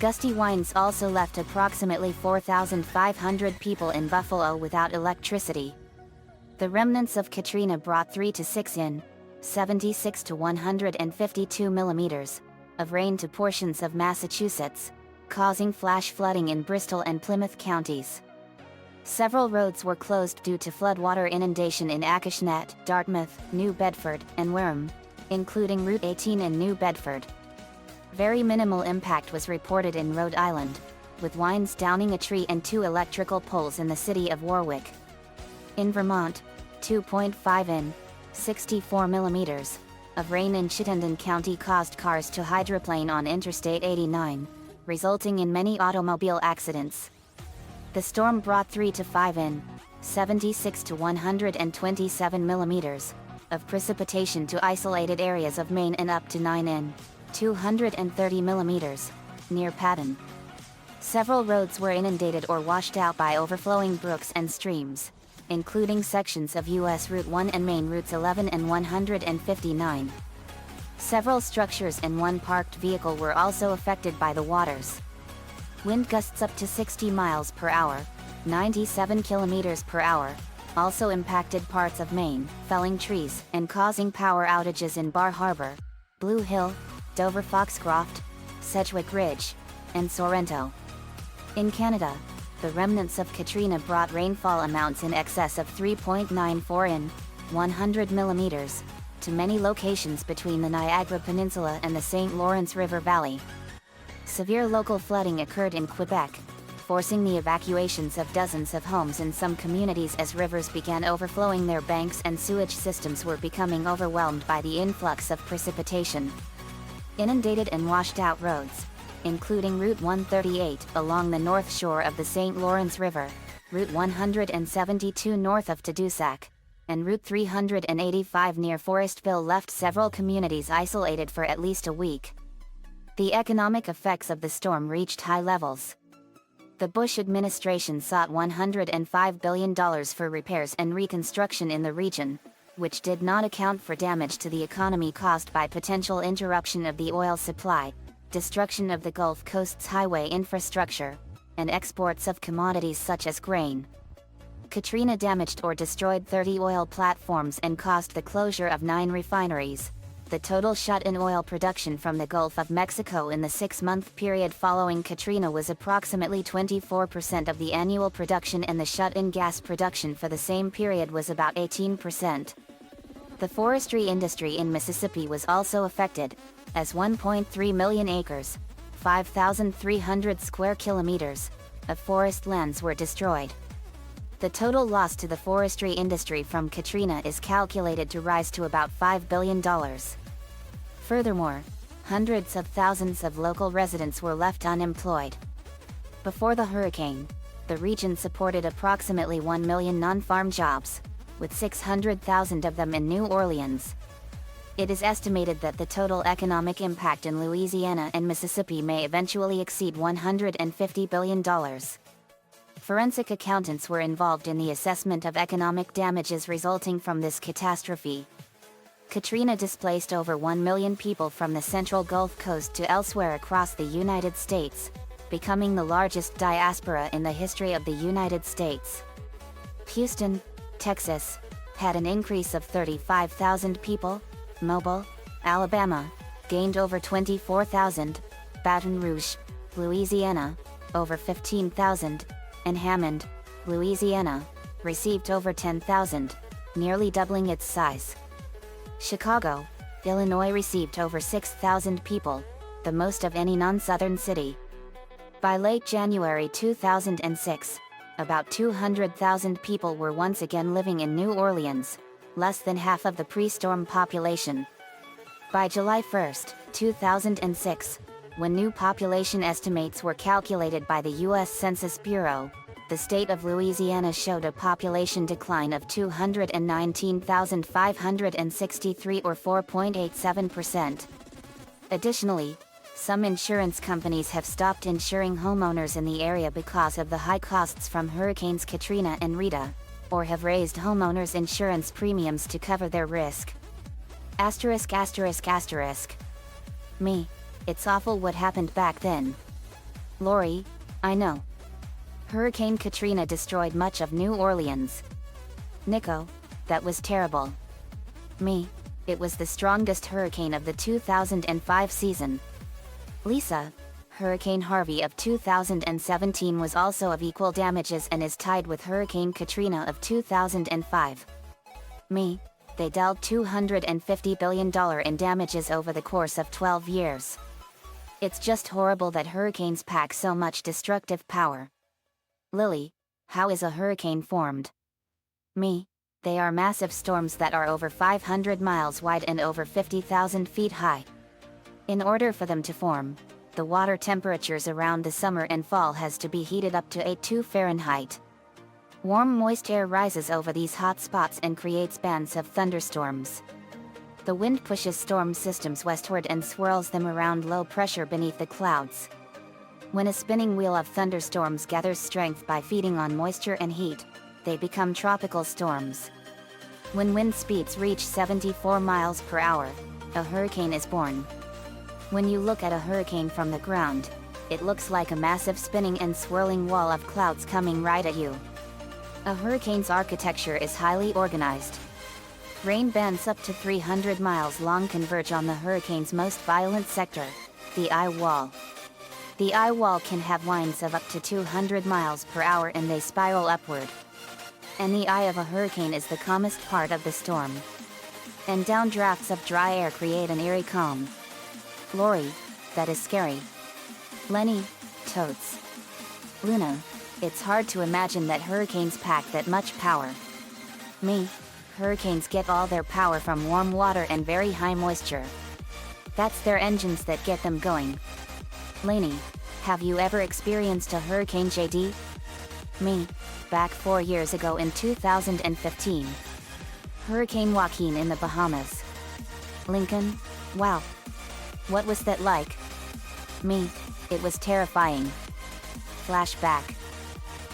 Gusty winds also left approximately 4,500 people in Buffalo without electricity. The remnants of Katrina brought 3 to 6 in, 76 to 152 millimeters, of rain to portions of Massachusetts, causing flash flooding in Bristol and Plymouth counties. Several roads were closed due to floodwater inundation in Acushnet, Dartmouth, New Bedford, and Wareham, including Route 18 in New Bedford. Very minimal impact was reported in Rhode Island, with winds downing a tree and 2 electrical poles in the city of Warwick. In Vermont, 2.5 in, 64 millimeters, of rain in Chittenden County caused cars to hydroplane on Interstate 89, resulting in many automobile accidents. The storm brought 3 to 5 in, 76 to 127 millimeters, of precipitation to isolated areas of Maine and up to 9 in, 230 millimeters, near Patton. Several roads were inundated or washed out by overflowing brooks and streams, including sections of US Route 1 and Maine Routes 11 and 159. Several structures and 1 parked vehicle were also affected by the waters. Wind gusts up to 60 miles per hour, 97 kilometers per hour, also impacted parts of Maine, felling trees and causing power outages in Bar Harbor, Blue Hill, Dover Foxcroft, Sedgwick Ridge, and Sorrento. In Canada, the remnants of Katrina brought rainfall amounts in excess of 3.94 in, 100 millimeters, to many locations between the Niagara Peninsula and the St. Lawrence River Valley. Severe local flooding occurred in Quebec, forcing the evacuations of dozens of homes in some communities as rivers began overflowing their banks and sewage systems were becoming overwhelmed by the influx of precipitation. Inundated and washed out roads, including Route 138 along the north shore of the St. Lawrence River, Route 172 north of Tadoussac, and Route 385 near Forestville left several communities isolated for at least a week. The economic effects of the storm reached high levels. The Bush administration sought $105 billion for repairs and reconstruction in the region, which did not account for damage to the economy caused by potential interruption of the oil supply, destruction of the Gulf Coast's highway infrastructure, and exports of commodities such as grain. Katrina damaged or destroyed 30 oil platforms and caused the closure of 9 refineries. The total shut-in oil production from the Gulf of Mexico in the 6-month period following Katrina was approximately 24% of the annual production, and the shut-in gas production for the same period was about 18%. The forestry industry in Mississippi was also affected, as 1.3 million acres, 5,300 square kilometers, of forest lands were destroyed. The total loss to the forestry industry from Katrina is calculated to rise to about $5 billion. Furthermore, hundreds of thousands of local residents were left unemployed. Before the hurricane, the region supported approximately 1 million non-farm jobs, with 600,000 of them in New Orleans. It is estimated that the total economic impact in Louisiana and Mississippi may eventually exceed $150 billion. Forensic accountants were involved in the assessment of economic damages resulting from this catastrophe. Katrina displaced over 1 million people from the central Gulf Coast to elsewhere across the United States, becoming the largest diaspora in the history of the United States. Houston, Texas, had an increase of 35,000 people. Mobile, Alabama, gained over 24,000, Baton Rouge, Louisiana, over 15,000, and Hammond, Louisiana, received over 10,000, nearly doubling its size. Chicago, Illinois received over 6,000 people, the most of any non-southern city. By late January 2006, about 200,000 people were once again living in New Orleans, less than half of the pre-storm population. By July 1, 2006, when new population estimates were calculated by the U.S. Census Bureau, the state of Louisiana showed a population decline of 219,563 or 4.87%. Additionally, some insurance companies have stopped insuring homeowners in the area because of the high costs from Hurricanes Katrina and Rita, or have raised homeowners' insurance premiums to cover their risk. Asterisk asterisk asterisk. Me. It's awful what happened back then. Lori, I know. Hurricane Katrina destroyed much of New Orleans. Nico, that was terrible. Me, it was the strongest hurricane of the 2005 season. Lisa, Hurricane Harvey of 2017 was also of equal damages and is tied with Hurricane Katrina of 2005. Me, they dealt $250 billion in damages over the course of 12 years. It's just horrible that hurricanes pack so much destructive power. Lily, how is a hurricane formed? Me, they are massive storms that are over 500 miles wide and over 50,000 feet high. In order for them to form, the water temperatures around the summer and fall has to be heated up to 82 Fahrenheit. Warm moist air rises over these hot spots and creates bands of thunderstorms. The wind pushes storm systems westward and swirls them around low pressure beneath the clouds. When a spinning wheel of thunderstorms gathers strength by feeding on moisture and heat, they become tropical storms. When wind speeds reach 74 miles per hour, a hurricane is born. When you look at a hurricane from the ground, it looks like a massive spinning and swirling wall of clouds coming right at you. A hurricane's architecture is highly organized. Rain bands up to 300 miles long converge on the hurricane's most violent sector, the eye wall. The eye wall can have winds of up to 200 miles per hour and they spiral upward. And the eye of a hurricane is the calmest part of the storm. And downdrafts of dry air create an eerie calm. Lori, that is scary. Lenny, totes. Luna, it's hard to imagine that hurricanes pack that much power. Me, hurricanes get all their power from warm water and very high moisture. That's their engines that get them going. Lainey, have you ever experienced a Hurricane JD? Me, back 4 years ago in 2015. Hurricane Joaquin in the Bahamas. Lincoln, wow. What was that like? Me, it was terrifying. Flashback.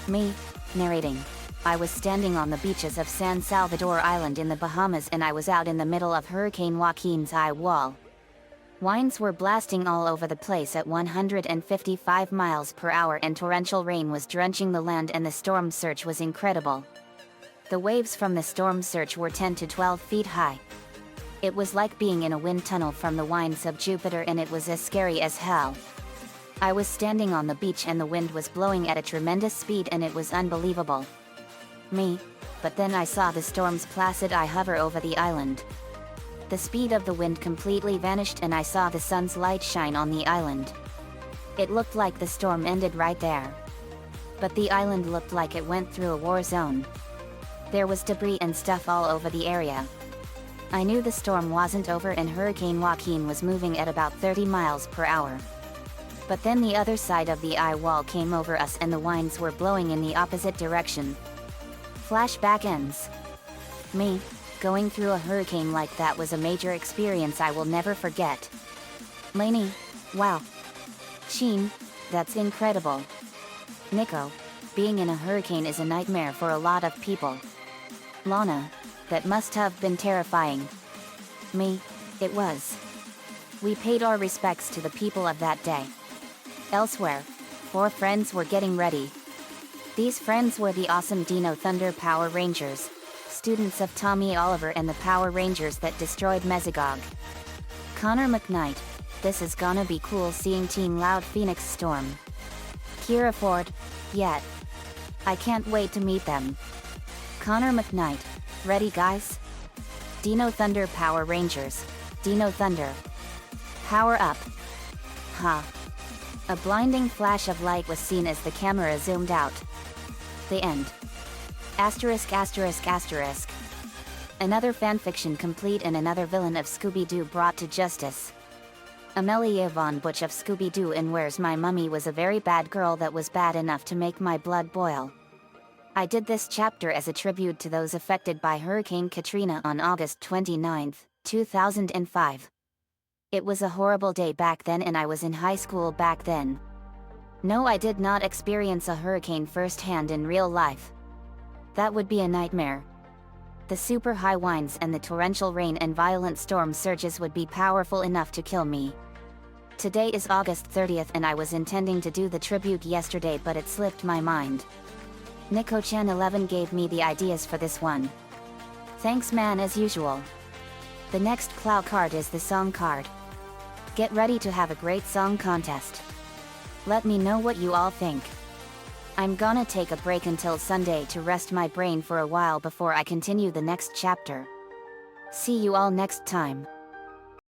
Me, narrating. I was standing on the beaches of San Salvador Island in the Bahamas and I was out in the middle of Hurricane Joaquin's eye wall. Winds were blasting all over the place at 155 miles per hour and torrential rain was drenching the land and the storm surge was incredible. The waves from the storm surge were 10 to 12 feet high. It was like being in a wind tunnel from the winds of Jupiter and it was as scary as hell. I was standing on the beach and the wind was blowing at a tremendous speed and it was unbelievable. Me, but then I saw the storm's placid eye hover over the island. The speed of the wind completely vanished and I saw the sun's light shine on the island. It looked like the storm ended right there. But the island looked like it went through a war zone. There was debris and stuff all over the area. I knew the storm wasn't over and Hurricane Joaquin was moving at about 30 miles per hour. But then the other side of the eye wall came over us and the winds were blowing in the opposite direction. Flashback ends. Me, going through a hurricane like that was a major experience I will never forget. Lainey, wow. Sheen, that's incredible. Nico, being in a hurricane is a nightmare for a lot of people. Lana, that must have been terrifying. Me, it was. We paid our respects to the people of that day. Elsewhere, 4 friends were getting ready. These friends were the awesome Dino Thunder Power Rangers, students of Tommy Oliver and the Power Rangers that destroyed Mesogog. Connor McKnight, this is gonna be cool seeing Team Loud Phoenix Storm. Kira Ford, yet. I can't wait to meet them. Connor McKnight. Ready guys? Dino Thunder Power Rangers. Dino Thunder. Power up. Ha. A blinding flash of light was seen as the camera zoomed out. The end. Asterisk asterisk asterisk. Another fanfiction complete and another villain of Scooby-Doo brought to justice. Amelia Von Butch of Scooby-Doo in Where's My Mummy was a very bad girl that was bad enough to make my blood boil. I did this chapter as a tribute to those affected by Hurricane Katrina on August 29, 2005. It was a horrible day back then and I was in high school back then. No, I did not experience a hurricane firsthand in real life. That would be a nightmare. The super high winds and the torrential rain and violent storm surges would be powerful enough to kill me. Today is August 30th and I was intending to do the tribute yesterday but it slipped my mind. Nico-chan11 gave me the ideas for this one. Thanks man as usual. The next Clow card is the song card. Get ready to have a great song contest. Let me know what you all think. I'm gonna take a break until Sunday to rest my brain for a while before I continue the next chapter. See you all next time.